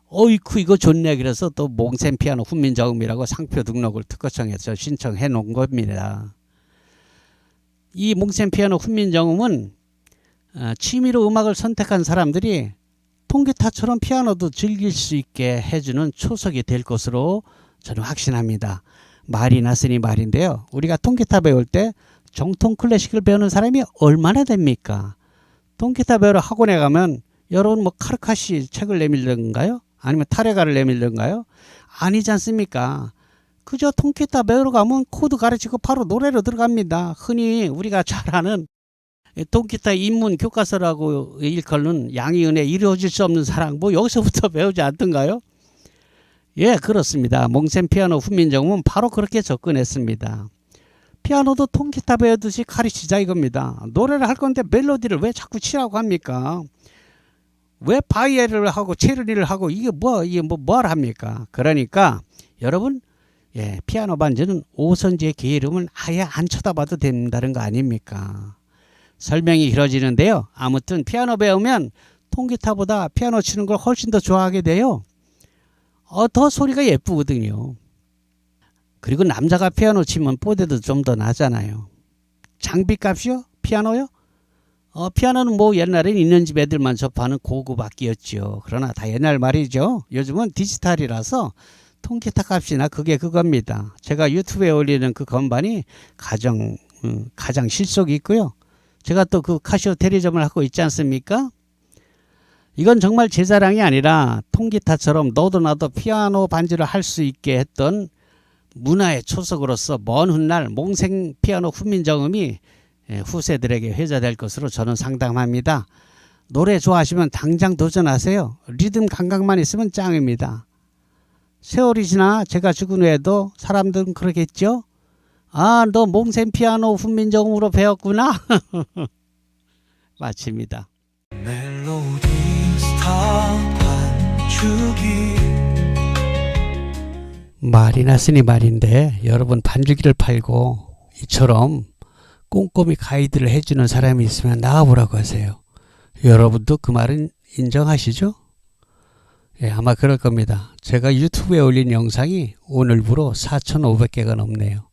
어이쿠 이거 좋네 그래서 또 몽샘 피아노 훈민정음이라고 상표 등록을 특허청에서 신청해 놓은 겁니다. 이 몽샘 피아노 훈민정음은 취미로 음악을 선택한 사람들이 통기타처럼 피아노도 즐길 수 있게 해주는 초석이 될 것으로 저는 확신합니다. 말이 났으니 말인데요. 우리가 통기타 배울 때 정통 클래식을 배우는 사람이 얼마나 됩니까? 통기타 배우러 학원에 가면 여러분 뭐 카르카시 책을 내밀던가요? 아니면 타레가를 내밀던가요? 아니지 않습니까? 그저 통기타 배우러 가면 코드 가르치고 바로 노래로 들어갑니다. 흔히 우리가 잘 아는 통기타 입문 교과서라고 일컬는 양희은의 이루어질 수 없는 사랑 뭐 여기서부터 배우지 않던가요? 예, 그렇습니다. 몽샘 피아노 훈민정음은 바로 그렇게 접근했습니다. 피아노도 통기타 배우듯이 가르치자 이겁니다. 노래를 할 건데 멜로디를 왜 자꾸 치라고 합니까? 왜 바이엘을 하고 체르니를 하고 이게 뭘 합니까? 그러니까 여러분 예, 피아노 반주는 오선지의 게으름을 아예 안 쳐다봐도 된다는 거 아닙니까? 설명이 길어지는데요. 아무튼 피아노 배우면 통기타보다 피아노 치는 걸 훨씬 더 좋아하게 돼요. 더 소리가 예쁘거든요. 그리고 남자가 피아노 치면 뽀대도 좀 더 나잖아요. 장비값이요? 피아노요? 피아노는 뭐 옛날엔 있는 집 애들만 접하는 고급 악기였죠. 그러나 다 옛날 말이죠. 요즘은 디지털이라서 통기타 값이나 그게 그겁니다. 제가 유튜브에 올리는 그 건반이 가장 실속이 있고요. 제가 또 그 카시오 대리점을 하고 있지 않습니까? 이건 정말 제 자랑이 아니라 통기타처럼 너도 나도 피아노 반주를 할 수 있게 했던 문화의 초석으로서 먼 훗날 몽샘 피아노 훈민정음이 후세들에게 회자될 것으로 저는 상담합니다. 노래 좋아하시면 당장 도전하세요. 리듬 감각만 있으면 짱입니다. 세월이 지나 제가 죽은 후에도 사람들은 그러겠죠? 아, 너 몽샘 피아노 훈민정음으로 배웠구나. 마칩니다. 멜로디 스타 반주기 말이 났으니 말인데 여러분 반주기를 팔고 이처럼 꼼꼼히 가이드를 해주는 사람이 있으면 나와보라고 하세요. 여러분도 그 말은 인정하시죠? 예, 아마 그럴 겁니다. 제가 유튜브에 올린 영상이 오늘부로 4,500개가 넘네요.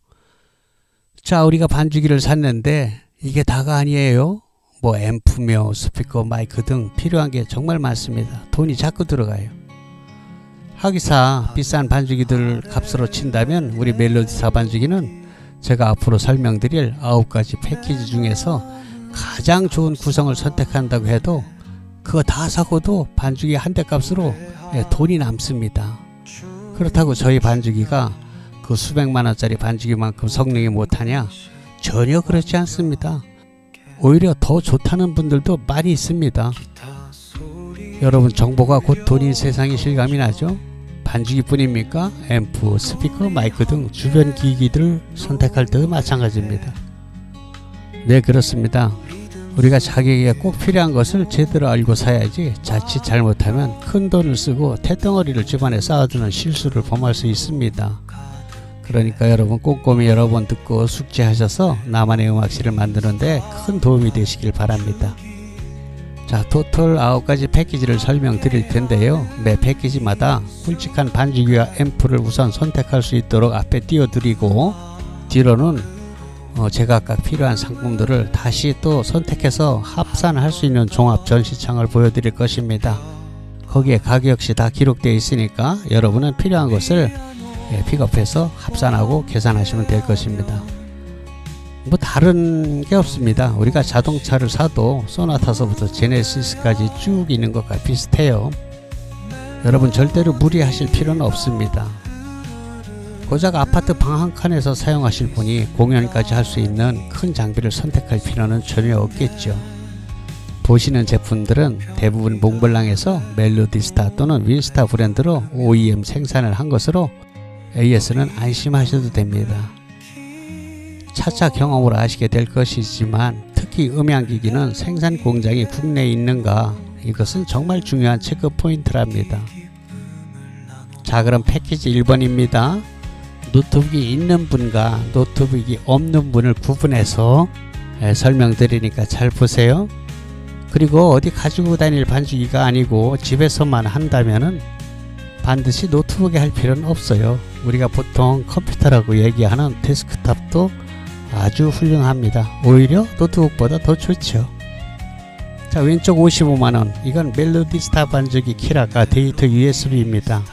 자, 우리가 반주기를 샀는데 이게 다가 아니에요. 뭐 앰프며 스피커, 마이크 등 필요한 게 정말 많습니다. 돈이 자꾸 들어가요. 하기사 비싼 반주기들 값으로 친다면 우리 멜로디스타 반주기는 제가 앞으로 설명드릴 9가지 패키지 중에서 가장 좋은 구성을 선택한다고 해도 그거 다 사고도 반주기 한 대 값으로 돈이 남습니다. 그렇다고 저희 반주기가 그 수백만 원짜리 반주기만큼 성능이 못하냐? 전혀 그렇지 않습니다. 오히려 더 좋다는 분들도 많이 있습니다. 여러분, 정보가 곧 돈인 세상이 실감이 나죠? 반주기뿐입니까? 앰프, 스피커, 마이크 등 주변 기기들을 선택할 때도 마찬가지입니다. 네, 그렇습니다. 우리가 자기에게 꼭 필요한 것을 제대로 알고 사야지 자칫 잘못하면 큰 돈을 쓰고 태덩어리를 집안에 쌓아두는 실수를 범할 수 있습니다. 그러니까 여러분 꼼꼼히 여러 번 듣고 숙지하셔서 나만의 음악실을 만드는데 큰 도움이 되시길 바랍니다. 자, 토탈 9가지 패키지를 설명드릴 텐데요. 매 패키지마다 굵직한 반주기와 앰프를 우선 선택할 수 있도록 앞에 띄워드리고, 뒤로는 제각각 필요한 상품들을 다시 또 선택해서 합산할 수 있는 종합 전시창을 보여드릴 것입니다. 거기에 가격 역시 다 기록되어 있으니까 여러분은 필요한 것을 픽업해서 합산하고 계산하시면 될 것입니다. 뭐 다른 게 없습니다. 우리가 자동차를 사도 소나타서부터 제네시스까지 쭉 있는 것과 비슷해요. 여러분 절대로 무리하실 필요는 없습니다. 고작 아파트 방 한 칸에서 사용하실 분이 공연까지 할 수 있는 큰 장비를 선택할 필요는 전혀 없겠죠. 보시는 제품들은 대부분 몽블랑에서 멜로디스타 또는 윈스타 브랜드로 OEM 생산을 한 것으로 AS는 안심하셔도 됩니다. 차차 경험으로 아시게 될 것이지만 특히 음향기기는 생산 공장이 국내에 있는가, 이것은 정말 중요한 체크 포인트랍니다. 자, 그럼 패키지 1번입니다. 노트북이 있는 분과 노트북이 없는 분을 구분해서 설명드리니까 잘 보세요. 그리고 어디 가지고 다닐 반주기가 아니고 집에서만 한다면은 반드시 노트북에 할 필요는 없어요. 우리가 보통 컴퓨터라고 얘기하는 데스크탑도 아주 훌륭합니다. 오히려 노트북보다 더 좋죠. 자, 왼쪽 55만원, 이건 멜로디스타 반주기 키라가 데이터 USB입니다.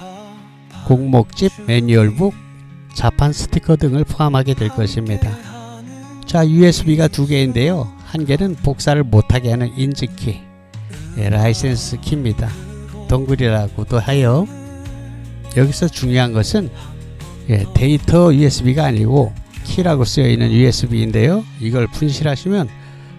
공목집, 매뉴얼북, 자판 스티커 등을 포함하게 될 것입니다. 자, USB가 두 개인데요. 한 개는 복사를 못하게 하는 인증키, 라이센스 키입니다. 동글이라고도 하여. 여기서 중요한 것은 데이터 USB가 아니고 키라고 쓰여있는 USB인데요. 이걸 분실하시면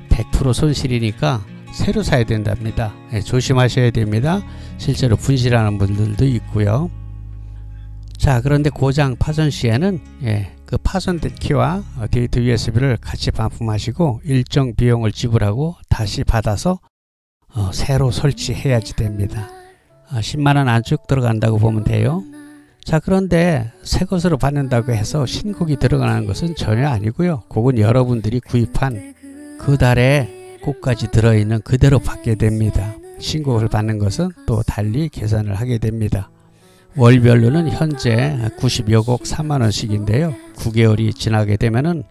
100% 손실이니까 새로 사야 된답니다. 조심하셔야 됩니다. 실제로 분실하는 분들도 있고요. 자, 그런데 고장 파손 시에는 그 파손된 키와 데이터 USB를 같이 반품하시고 일정 비용을 지불하고 다시 받아서 새로 설치해야지 됩니다. 10만원 안쪽 들어간다고 보면 돼요. 자, 그런데 새 것으로 받는다고 해서 신곡이 들어가는 것은 전혀 아니고요. 그건 여러분들이 구입한 그 달에 곡까지 들어있는 그대로 받게 됩니다. 신곡을 받는 것은 또 달리 계산을 하게 됩니다. 월별로는 현재 90여 곡 3만원씩인데요. 9개월이 지나게 되면은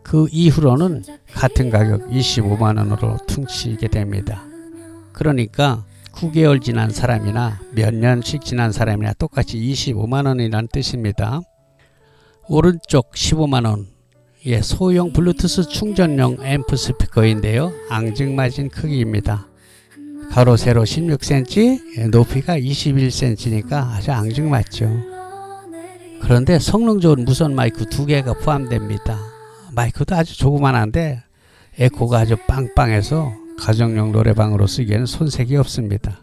그 이후로는 같은 가격 25만원으로 퉁치게 됩니다. 그러니까 9개월 지난 사람이나 몇 년씩 지난 사람이나 똑같이 25만원이라는 뜻입니다. 오른쪽 15만원, 소형 블루투스 충전용 앰프 스피커인데요. 앙증맞은 크기입니다. 가로 세로 16cm, 높이가 21cm니까 아주 앙증맞죠. 그런데 성능 좋은 무선 마이크 2개가 포함됩니다. 마이크도 아주 조그만한데 에코가 아주 빵빵해서 가정용 노래방으로 쓰기에는 손색이 없습니다.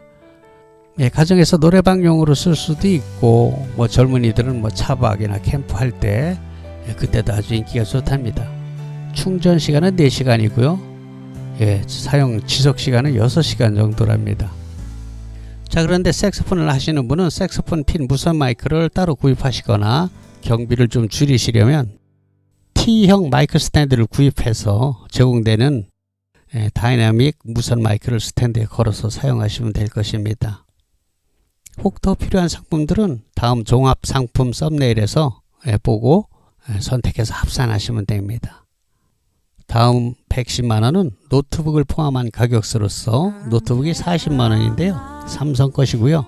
가정에서 노래방용으로 쓸 수도 있고, 젊은이들은 차박이나 캠프할 때 그때도 아주 인기가 좋답니다. 충전 시간은 4시간이고요. 사용 지속 시간은 6시간 정도랍니다. 자, 그런데 색소폰을 하시는 분은 색소폰 핀 무선 마이크를 따로 구입하시거나 경비를 좀 줄이시려면 T형 마이크 스탠드를 구입해서 제공되는 다이나믹 무선 마이크를 스탠드에 걸어서 사용하시면 될 것입니다. 혹 더 필요한 상품들은 다음 종합 상품 썸네일에서 보고 선택해서 합산하시면 됩니다. 다음 110만원은 노트북을 포함한 가격으로서 노트북이 40만원인데요. 삼성 것이고요.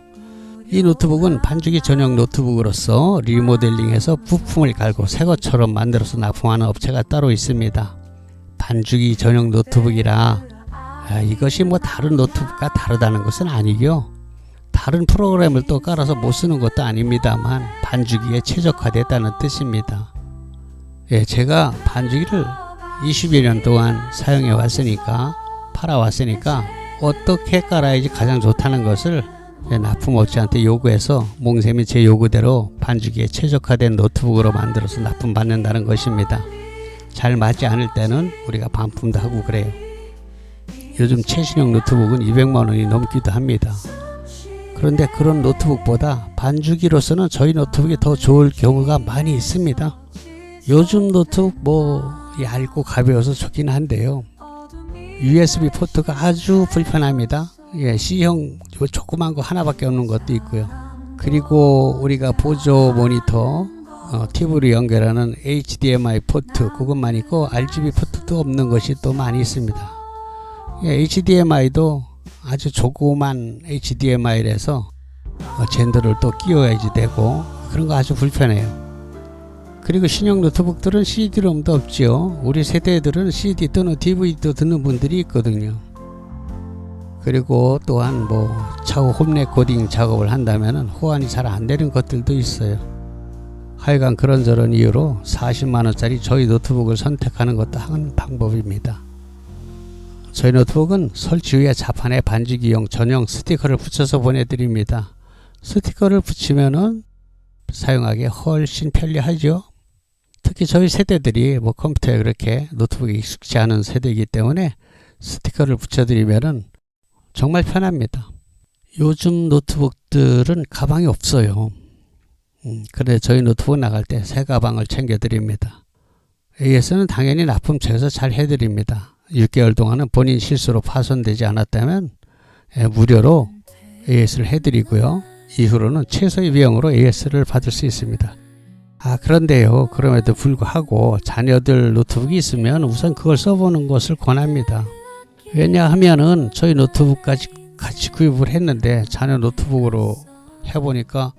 이 노트북은 반주기 전용 노트북으로서 리모델링해서 부품을 갈고 새 것처럼 만들어서 납품하는 업체가 따로 있습니다. 반주기 전용 노트북이라 이것이 다른 노트북과 다르다는 것은 아니고요. 다른 프로그램을 또 깔아서 못 쓰는 것도 아닙니다만 반주기에 최적화됐다는 뜻입니다. 제가 반주기를 20여 년 동안 사용해 왔으니까, 팔아 왔으니까 어떻게 깔아야지 가장 좋다는 것을 납품업체한테 요구해서 몽쌤이 제 요구대로 반주기에 최적화된 노트북으로 만들어서 납품받는다는 것입니다. 잘 맞지 않을 때는 우리가 반품도 하고 그래요. 요즘 최신형 노트북은 200만원이 넘기도 합니다. 그런데 그런 노트북보다 반주기로서는 저희 노트북이 더 좋을 경우가 많이 있습니다. 요즘 노트북 얇고 가벼워서 좋긴 한데요. USB 포트가 아주 불편합니다. 예, C형 요 조그만 거 하나밖에 없는 것도 있고요. 그리고 우리가 보조 모니터 TV로 연결하는 HDMI 포트 그것만 있고 RGB 포트도 없는 것이 또 많이 있습니다. 예, HDMI도 아주 조그만 HDMI라서 젠더를 또 끼워야지 되고 그런 거 아주 불편해요. 그리고 신형 노트북들은 CD롬도 없지요. 우리 세대들은 CD 또는 DVD도 듣는 분들이 있거든요. 그리고 또한 뭐 차후 홈 레코딩 작업을 한다면 호환이 잘 안 되는 것들도 있어요. 하여간 그런저런 이유로 40만원짜리 저희 노트북을 선택하는 것도 한 방법입니다. 저희 노트북은 설치 후에 자판에 반지기용 전용 스티커를 붙여서 보내드립니다. 스티커를 붙이면은 사용하기 훨씬 편리하죠. 특히 저희 세대들이 뭐 컴퓨터에 그렇게 노트북이 익숙지 않은 세대이기 때문에 스티커를 붙여드리면은 정말 편합니다. 요즘 노트북들은 가방이 없어요. 그런데 저희 노트북 나갈 때 새 가방을 챙겨드립니다. AS는 당연히 납품처에서 잘 해드립니다. 6개월 동안은 본인 실수로 파손되지 않았다면 무료로 AS를 해드리고요. 이후로는 최소의 비용으로 AS를 받을 수 있습니다. 그런데요, 그럼에도 불구하고 자녀들 노트북이 있으면 우선 그걸 써보는 것을 권합니다. 왜냐하면은 저희 노트북까지 같이 구입을 했는데 자녀 노트북으로 해보니까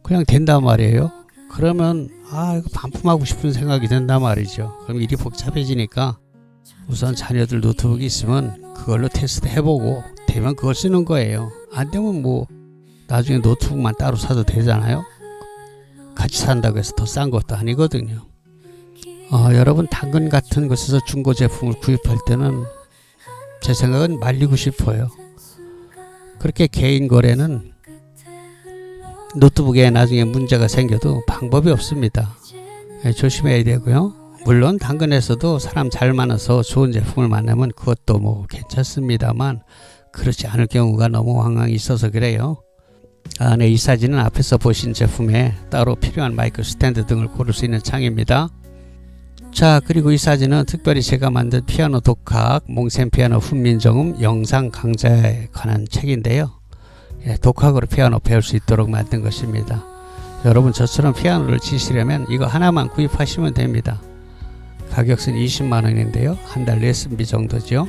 그냥 된단 말이에요. 그러면 이거 반품하고 싶은 생각이 든단 말이죠. 그럼 일이 복잡해지니까 우선 자녀들 노트북이 있으면 그걸로 테스트 해보고 되면 그걸 쓰는 거예요. 안 되면 뭐 나중에 노트북만 따로 사도 되잖아요. 같이 산다고 해서 더 싼 것도 아니거든요. 여러분 당근 같은 곳에서 중고 제품을 구입할 때는 제 생각은 말리고 싶어요. 그렇게 개인 거래는 노트북에 나중에 문제가 생겨도 방법이 없습니다. 조심해야 되고요. 물론 당근에서도 사람 잘 만나서 좋은 제품을 만나면 그것도 뭐 괜찮습니다만 그렇지 않을 경우가 너무 왕왕 있어서 그래요. 네, 이 사진은 앞에서 보신 제품에 따로 필요한 마이크 스탠드 등을 고를 수 있는 창입니다. 자, 그리고 이 사진은 특별히 제가 만든 피아노 독학 몽센 피아노 훈민정음 영상 강좌에 관한 책인데요. 독학으로 피아노 배울 수 있도록 만든 것입니다. 여러분 저처럼 피아노를 치시려면 이거 하나만 구입하시면 됩니다. 가격은 20만원인데요. 한 달 레슨비 정도죠.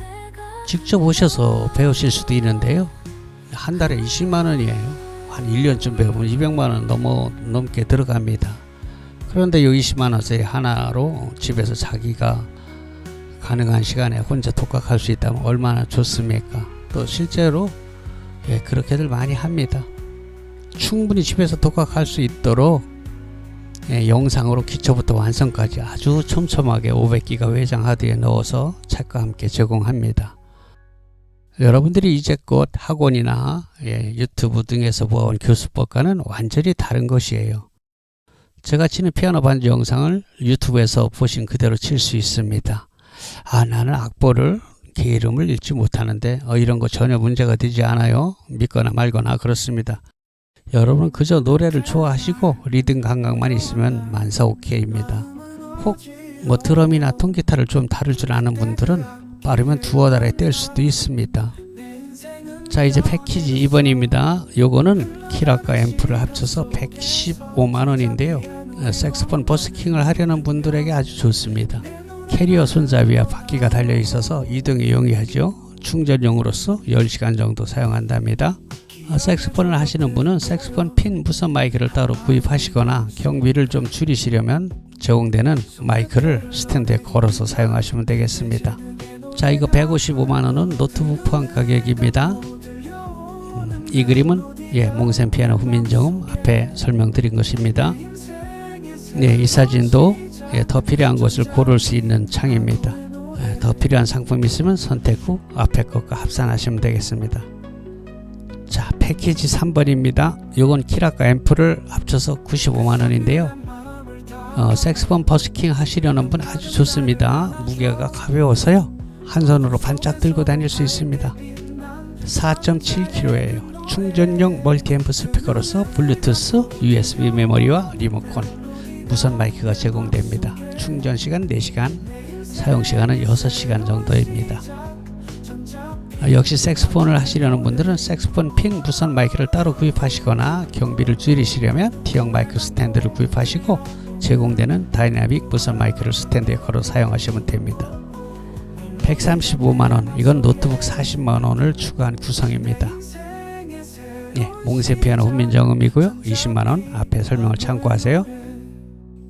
직접 오셔서 배우실 수도 있는데요. 한 달에 20만원이에요. 한 1년쯤 배우면 200만원 넘게 들어갑니다. 그런데 이 20만원짜리 하나로 집에서 자기가 가능한 시간에 혼자 독학할 수 있다면 얼마나 좋습니까? 또 실제로 그렇게들 많이 합니다. 충분히 집에서 독학할 수 있도록 영상으로 기초부터 완성까지 아주 촘촘하게 500기가 외장 하드에 넣어서 책과 함께 제공합니다. 여러분들이 이제껏 학원이나 유튜브 등에서 보아온 교수법과는 완전히 다른 것이에요. 제가 치는 피아노 반주 영상을 유튜브에서 보신 그대로 칠 수 있습니다. 나는 악보를 게으름을 읽지 못하는데 이런 거 전혀 문제가 되지 않아요. 믿거나 말거나 그렇습니다. 여러분은 그저 노래를 좋아하시고 리듬 감각만 있으면 만사 오케이입니다. 혹 뭐 드럼이나 통기타를 좀 다룰 줄 아는 분들은 빠르면 두어 달에 뗄 수도 있습니다. 자, 이제 패키지 2번입니다. 요거는 키락과 앰프를 합쳐서 115만원인데요. 색소폰 버스킹을 하려는 분들에게 아주 좋습니다. 캐리어 손잡이와 바퀴가 달려 있어서 이동이 용이하죠. 충전용으로서 10시간 정도 사용한답니다. 색소폰을 하시는 분은 색소폰 핀 무선 마이크를 따로 구입하시거나 경비를 좀 줄이시려면 제공되는 마이크를 스탠드에 걸어서 사용하시면 되겠습니다. 자, 이거 155만원은 노트북 포함 가격입니다. 이 그림은 몽센 피아노 훈민정음 앞에 설명드린 것입니다. 이 사진도 더 필요한 것을 고를 수 있는 창입니다. 더 필요한 상품이 있으면 선택 후 앞에 것과 합산하시면 되겠습니다. 자, 패키지 3번입니다. 요건 키락과 앰프를 합쳐서 95만원인데요. 색소폰 버스킹 하시려는 분 아주 좋습니다. 무게가 가벼워서요. 한 손으로 반짝 들고 다닐 수 있습니다. 4.7kg예요. 충전용 멀티앰프 스피커로서 블루투스, USB 메모리와 리모컨, 무선 마이크가 제공됩니다. 충전 시간 4시간, 사용 시간은 6시간 정도입니다. 역시 색소폰을 하시려는 분들은 색소폰 핀 무선 마이크를 따로 구입하시거나 경비를 줄이시려면 T형 마이크 스탠드를 구입하시고 제공되는 다이나믹 무선 마이크를 스탠드에 걸어 사용하시면 됩니다. 135만원, 이건 노트북 40만원을 추가한 구성입니다. 예, 몽세 피아노 훈민정음이고요. 20만원, 앞에 설명을 참고하세요.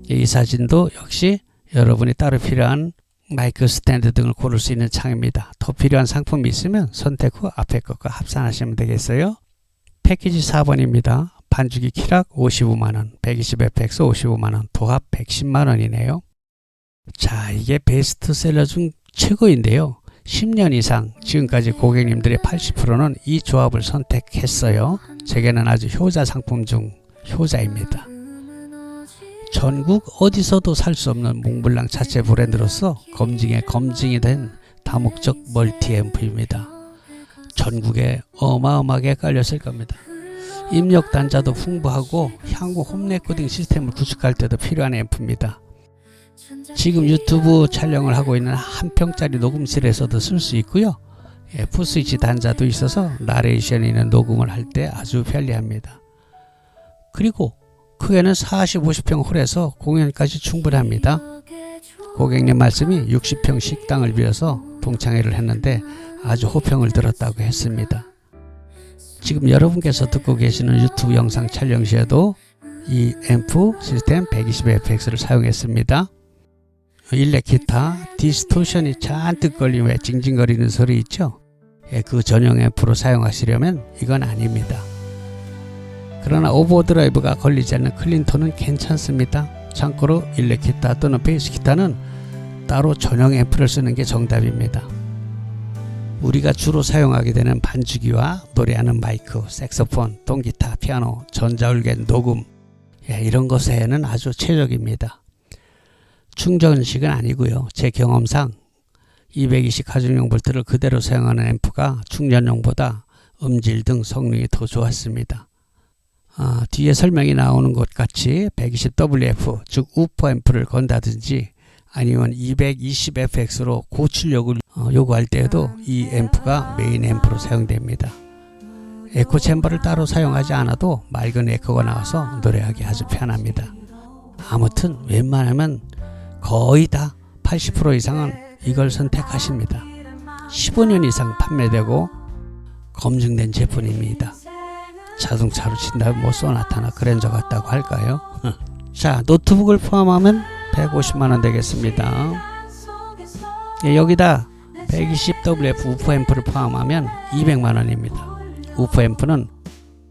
이 사진도 역시 여러분이 따로 필요한 마이크 스탠드 등을 고를 수 있는 창입니다. 더 필요한 상품이 있으면 선택 후 앞에 것과 합산하시면 되겠어요. 패키지 4번입니다. 반주기 키락 55만원, 120fx 55만원, 도합 110만원이네요. 자, 이게 베스트셀러 중 최고인데요. 10년 이상 지금까지 고객님들의 80%는 이 조합을 선택했어요. 제게는 아주 효자 상품 중 효자입니다. 전국 어디서도 살 수 없는 몽블랑 자체 브랜드로서 검증에 검증이 된 다목적 멀티앰프입니다. 전국에 어마어마하게 깔렸을 겁니다. 입력 단자도 풍부하고 향후 홈 레코딩 시스템을 구축할 때도 필요한 앰프입니다. 지금 유튜브 촬영을 하고 있는 한 평짜리 녹음실에서도 쓸 수 있고요. F스위치 단자도 있어서 나레이션이 있는 녹음을 할 때 아주 편리합니다. 그리고 크게는 40, 50평 홀에서 공연까지 충분합니다. 고객님 말씀이 60평 식당을 빌어서 동창회를 했는데 아주 호평을 들었다고 했습니다. 지금 여러분께서 듣고 계시는 유튜브 영상 촬영 시에도 이 앰프 시스템 120fx를 사용했습니다. 일렉 기타 디스토션이 잔뜩 걸리며 징징거리는 소리 있죠? 그 전용 앰프로 사용하시려면 이건 아닙니다. 그러나 오버드라이브가 걸리지 않는 클린톤은 괜찮습니다. 참고로 일렉 기타 또는 베이스 기타는 따로 전용 앰프를 쓰는 게 정답입니다. 우리가 주로 사용하게 되는 반주기와 노래하는 마이크, 색소폰, 통기타, 피아노, 전자올겐, 녹음 이런 것에는 아주 최적입니다. 충전식은 아니고요. 제 경험상 220 가정용 볼트를 그대로 사용하는 앰프가 충전용보다 음질 등 성능이 더 좋았습니다. 뒤에 설명이 나오는 것 같이 120WF 즉 우퍼 앰프를 건다든지 아니면 220fx로 고출력을 요구할 때에도 이 앰프가 메인 앰프로 사용됩니다. 에코 챔버를 따로 사용하지 않아도 맑은 에코가 나와서 노래하기 아주 편합니다. 아무튼 웬만하면 거의 다 80% 이상은 이걸 선택하십니다. 15년 이상 판매되고 검증된 제품입니다. 자동차로 친다면 뭐 소나타나 그랜저 같다고 할까요? 자, 노트북을 포함하면 150만원 되겠습니다. 여기다 120WF 우퍼 앰프를 포함하면 200만원입니다. 우퍼 앰프는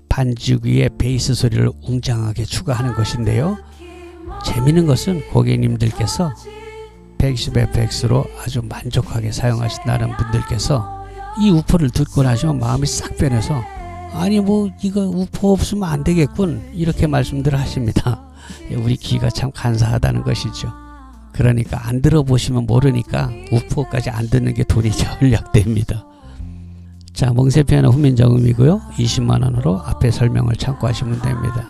반주기의 베이스 소리를 웅장하게 추가하는 것인데요. 재미있는 것은 고객님들께서 120fx로 아주 만족하게 사용하신다는 분들께서 이 우퍼를 듣고 나시면 마음이 싹 변해서 아니 뭐 이거 우퍼 없으면 안 되겠군 이렇게 말씀들 하십니다. 우리 귀가 참 간사하다는 것이죠. 그러니까 안 들어보시면 모르니까 우퍼까지 안 듣는 게 돈이 절약됩니다. 자, 몽세 피아노 훈민정음이고요. 20만원으로 앞에 설명을 참고하시면 됩니다.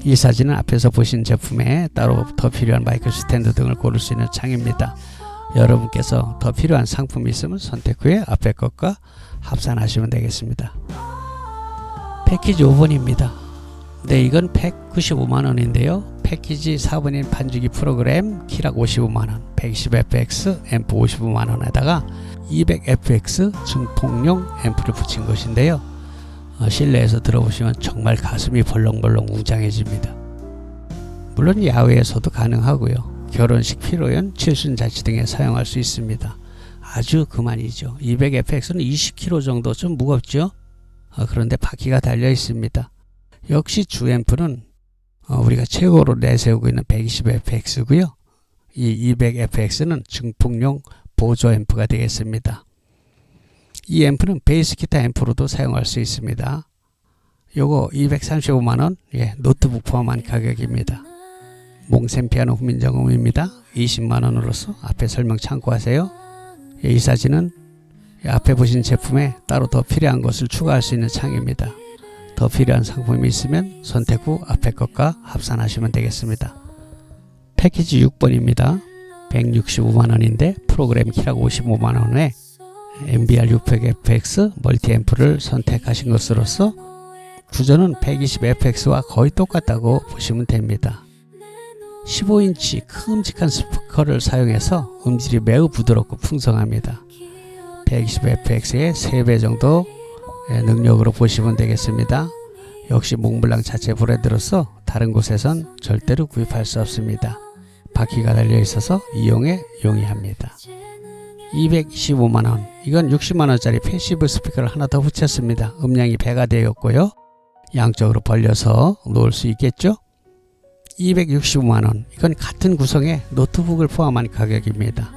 이 사진은 앞에서 보신 제품에 따로 더 필요한 마이크 스탠드 등을 고를 수 있는 창입니다. 여러분께서 더 필요한 상품이 있으면 선택 후에 앞에 것과 합산하시면 되겠습니다. 패키지 5번입니다. 네, 이건 195만원인데요. 패키지 4번인 반주기 프로그램 키락 55만원, 120fx 앰프 55만원에다가 200fx 증폭용 앰프를 붙인 것인데요. 실내에서 들어보시면 정말 가슴이 벌렁벌렁 웅장해집니다. 물론 야외에서도 가능하고요. 결혼식 피로연, 칠순잔치 등에 사용할 수 있습니다. 아주 그만이죠. 200fx는 20kg 정도 좀 무겁죠. 그런데 바퀴가 달려 있습니다. 역시 주 앰프는 우리가 최고로 내세우고 있는 120fx고요. 이 200fx는 증폭용 보조 앰프가 되겠습니다. 이 앰프는 베이스 기타 앰프로도 사용할 수 있습니다. 요거 235만원, 노트북 포함한 가격입니다. 몽센 피아노 훈민정음입니다. 20만원으로서 앞에 설명 참고하세요. 이 사진은 앞에 보신 제품에 따로 더 필요한 것을 추가할 수 있는 창입니다. 더 필요한 상품이 있으면 선택 후 앞에 것과 합산하시면 되겠습니다. 패키지 6번입니다. 165만원인데 프로그램 키락 55만원에 MBR600FX 멀티앰프를 선택하신 것으로서 구조는 120FX와 거의 똑같다고 보시면 됩니다. 15인치 큼직한 스피커를 사용해서 음질이 매우 부드럽고 풍성합니다. 120FX의 3배 정도 능력으로 보시면 되겠습니다. 역시 몽블랑 자체 브랜드로서 다른 곳에선 절대로 구입할 수 없습니다. 바퀴가 달려 있어서 이용에 용이합니다. 225만원, 이건 60만원짜리 패시브 스피커를 하나 더 붙였습니다. 음량이 배가 되었고요. 양쪽으로 벌려서 놓을 수 있겠죠. 265만원, 이건 같은 구성의 노트북을 포함한 가격입니다.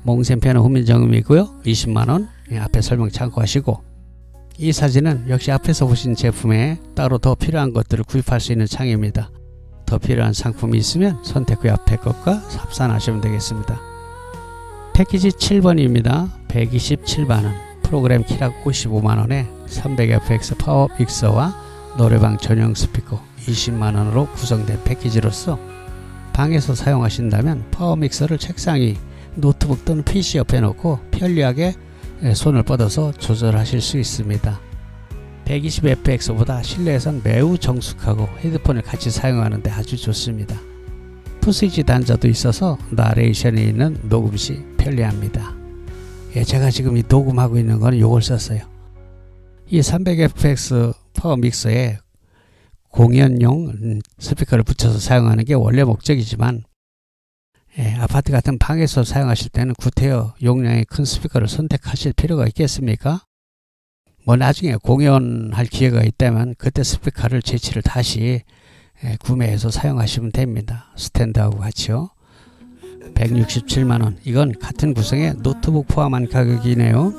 몽센 피아노 후민정음이고요. 20만원, 앞에 설명 참고하시고, 이 사진은 역시 앞에서 보신 제품에 따로 더 필요한 것들을 구입할 수 있는 창입니다. 더 필요한 상품이 있으면 선택 후 앞에 것과 합산하시면 되겠습니다. 패키지 7번입니다. 127만원, 프로그램 키락 55만원에 300FX 파워 믹서와 노래방 전용 스피커 20만원으로 구성된 패키지로서 방에서 사용하신다면 파워 믹서를 책상 위, 노트북 또는 PC 옆에 놓고 편리하게 손을 뻗어서 조절하실 수 있습니다. 120FX보다 실내에선 매우 정숙하고 헤드폰을 같이 사용하는데 아주 좋습니다. 푸스위치 단자도 있어서 나레이션이 있는 녹음 시 편리합니다. 제가 지금 이 녹음하고 있는 거는 이걸 썼어요. 이 300FX 파워 믹서에 공연용 스피커를 붙여서 사용하는 게 원래 목적이지만 아파트 같은 방에서 사용하실 때는 구태여 용량의 큰 스피커를 선택하실 필요가 있겠습니까? 뭐 나중에 공연할 기회가 있다면 그때 스피커를 재치를 다시 구매해서 사용하시면 됩니다. 스탠드하고 같이요. 167만원, 이건 같은 구성의 노트북 포함한 가격이네요.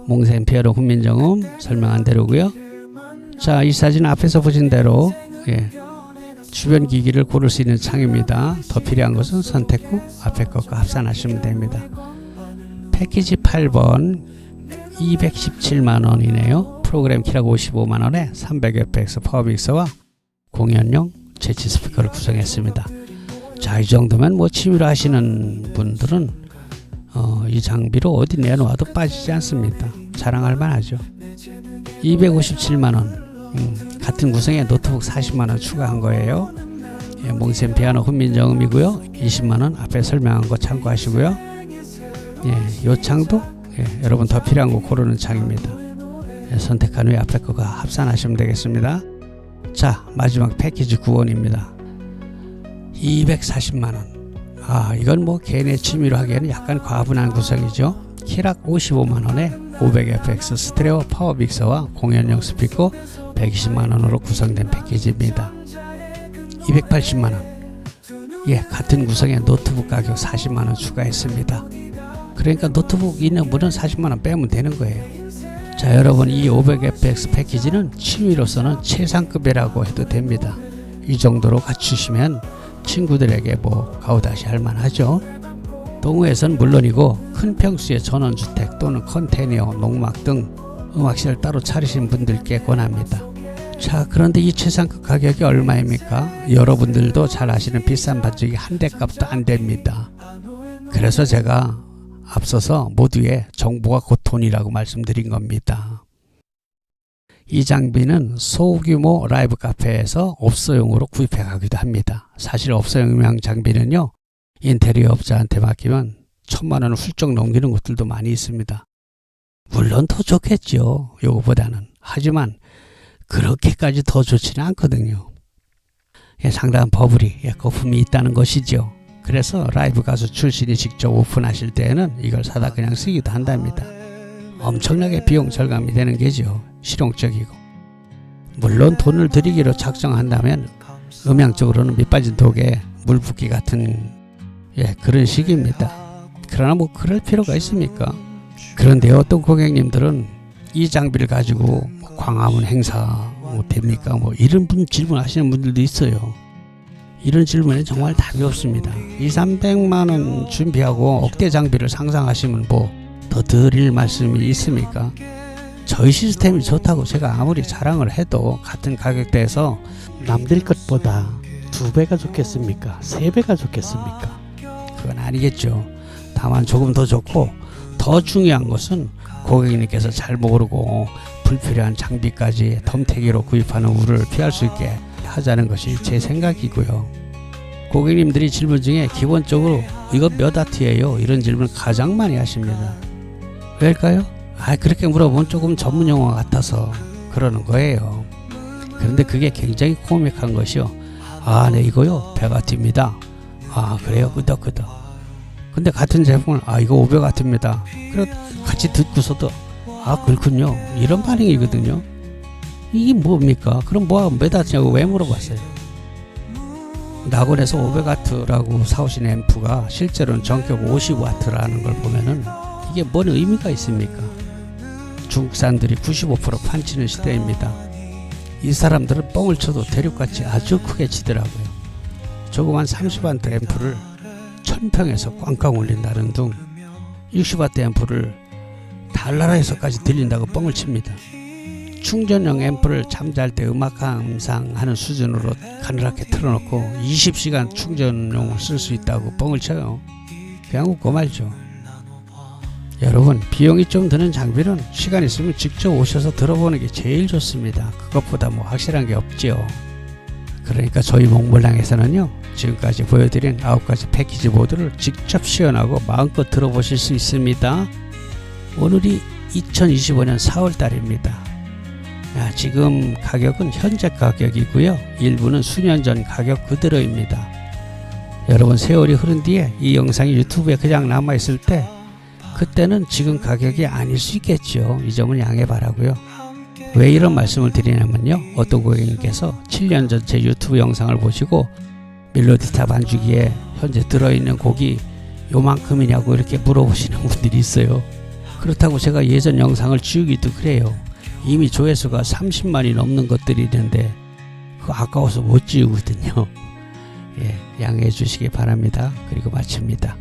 몽센 피아노 훈민정음 설명한 대로고요. 자, 이 사진 앞에서 보신 대로 주변 기기를 고를 수 있는 창입니다. 더 필요한 것은 선택 후 앞에 것과 합산하시면 됩니다. 패키지 8번 217만원이네요. 프로그램 키락 55만원에 300FX 파워믹서와 공연용 재치 스피커를 구성했습니다. 자, 이 정도면 뭐 취미로 하시는 분들은 이 장비로 어디 내놓아도 빠지지 않습니다. 자랑할 만하죠. 257만원, 같은 구성에 노트북 40만원 추가한 거예요. 몽센 피아노 훈민정음이고요. 20만원 앞에 설명한 거 참고하시고요. 이 창도 여러분 더 필요한 거 고르는 창입니다. 선택한 후에 앞에 거가 합산하시면 되겠습니다. 자, 마지막 패키지 9원입니다. 240만원. 이건 뭐 개인의 취미로 하기에는 약간 과분한 구성이죠. 키락 55만원에 500FX 스테레오 파워 믹서와 공연용 스피커 120만원으로 구성된 패키지입니다. 280만원. 같은 구성의 노트북 가격 40만원 추가했습니다. 그러니까 노트북 있는 분은 40만원 빼면 되는 거예요. 자, 여러분, 이 500FX 패키지는 취미로서는 최상급이라고 해도 됩니다. 이 정도로 갖추시면 친구들에게 뭐 가오다시 할 만하죠. 동호회선 물론이고 큰 평수의 전원주택 또는 컨테이너, 농막 등 음악실을 따로 차리신 분들께 권합니다. 자, 그런데 이 최상급 가격이 얼마입니까? 여러분들도 잘 아시는 비싼 반죽이 한 대 값도 안 됩니다. 그래서 제가 앞서서 모두의 정보가 곧 돈이라고 말씀드린 겁니다. 이 장비는 소규모 라이브 카페에서 업소용으로 구입해 가기도 합니다. 사실 업소용 장비는요, 인테리어 업자한테 맡기면 1000만원을 훌쩍 넘기는 곳들도 많이 있습니다. 물론 더 좋겠죠, 요거보다는. 하지만 그렇게까지 더 좋지는 않거든요. 상당한 버블이, 거품이 있다는 것이죠. 그래서 라이브 가수 출신이 직접 오픈하실 때에는 이걸 사다 그냥 쓰기도 한답니다. 엄청나게 비용 절감이 되는 게죠. 실용적이고. 물론 돈을 들이기로 작정한다면 음향적으로는 밑빠진 독에 물 붓기 같은 그런 식입니다. 그러나 뭐 그럴 필요가 있습니까? 그런데 어떤 고객님들은 이 장비를 가지고 광화문 행사 됩니까? 뭐 이런 질문하시는 분들도 있어요. 이런 질문에 정말 답이 없습니다. 200~300만원 준비하고 억대 장비를 상상하시면 뭐 더 드릴 말씀이 있습니까? 저희 시스템이 좋다고 제가 아무리 자랑을 해도 같은 가격대에서 남들 것보다 2배가 좋겠습니까? 3배가 좋겠습니까? 그건 아니겠죠. 다만 조금 더 좋고 더 중요한 것은 고객님께서 잘 모르고 불필요한 장비까지 덤태기로 구입하는 우려를 피할 수 있게 하자는 것이 제 생각이고요. 고객님들이 질문 중에 기본적으로 이거 몇 와트예요? 이런 질문을 가장 많이 하십니다. 왜일까요? 그렇게 물어보면 조금 전문 용어 같아서 그러는 거예요. 그런데 그게 굉장히 코믹한 것이요. 네 이거요 100와트입니다. 그래요? 끄덕끄덕. 근데 같은 제품을 이거 500와트입니다. 그래 같이 듣고서도 그렇군요. 이런 반응이거든요. 이게 뭡니까? 그럼 몇 와트냐고 왜 물어봤어요? 낙원에서 500와트라고 사오신 앰프가 실제로는 전격 50와트라는 걸 보면은 이게 뭔 의미가 있습니까? 중국산들이 95% 판치는 시대입니다. 이 사람들은 뻥을 쳐도 대륙같이 아주 크게 치더라고요. 조그만 30와트 앰프를 1000평에서 꽝꽝 울린다는 둥 60와트 앰프를 달나라에서까지 들린다고 뻥을 칩니다. 충전용 앰프를 잠잘 때 음악 감상하는 수준으로 가늘하게 틀어놓고 20시간 충전용을 쓸 수 있다고 뻥을 쳐요. 그냥 웃고 말죠. 여러분, 비용이 좀 드는 장비는 시간 있으면 직접 오셔서 들어보는 게 제일 좋습니다. 그것보다 확실한 게 없지요. 그러니까 저희 몽블랑에서는요, 지금까지 보여드린 9가지 패키지 모드를 직접 시연하고 마음껏 들어보실 수 있습니다. 오늘이 2025년 4월달입니다. 지금 가격은 현재 가격이고요. 일부는 수년 전 가격 그대로입니다. 여러분, 세월이 흐른 뒤에 이 영상이 유튜브에 그냥 남아있을 때 그때는 지금 가격이 아닐 수 있겠죠. 이 점은 양해 바라고요. 왜 이런 말씀을 드리냐면요, 어떤 고객님께서 7년 전 제 유튜브 영상을 보시고 멜로디스타 반주기에 현재 들어있는 곡이 요만큼이냐고 이렇게 물어보시는 분들이 있어요. 그렇다고 제가 예전 영상을 지우기도 그래요. 이미 조회수가 30만이 넘는 것들이 있는데 그거 아까워서 못 지우거든요. 양해해 주시기 바랍니다. 그리고 마칩니다.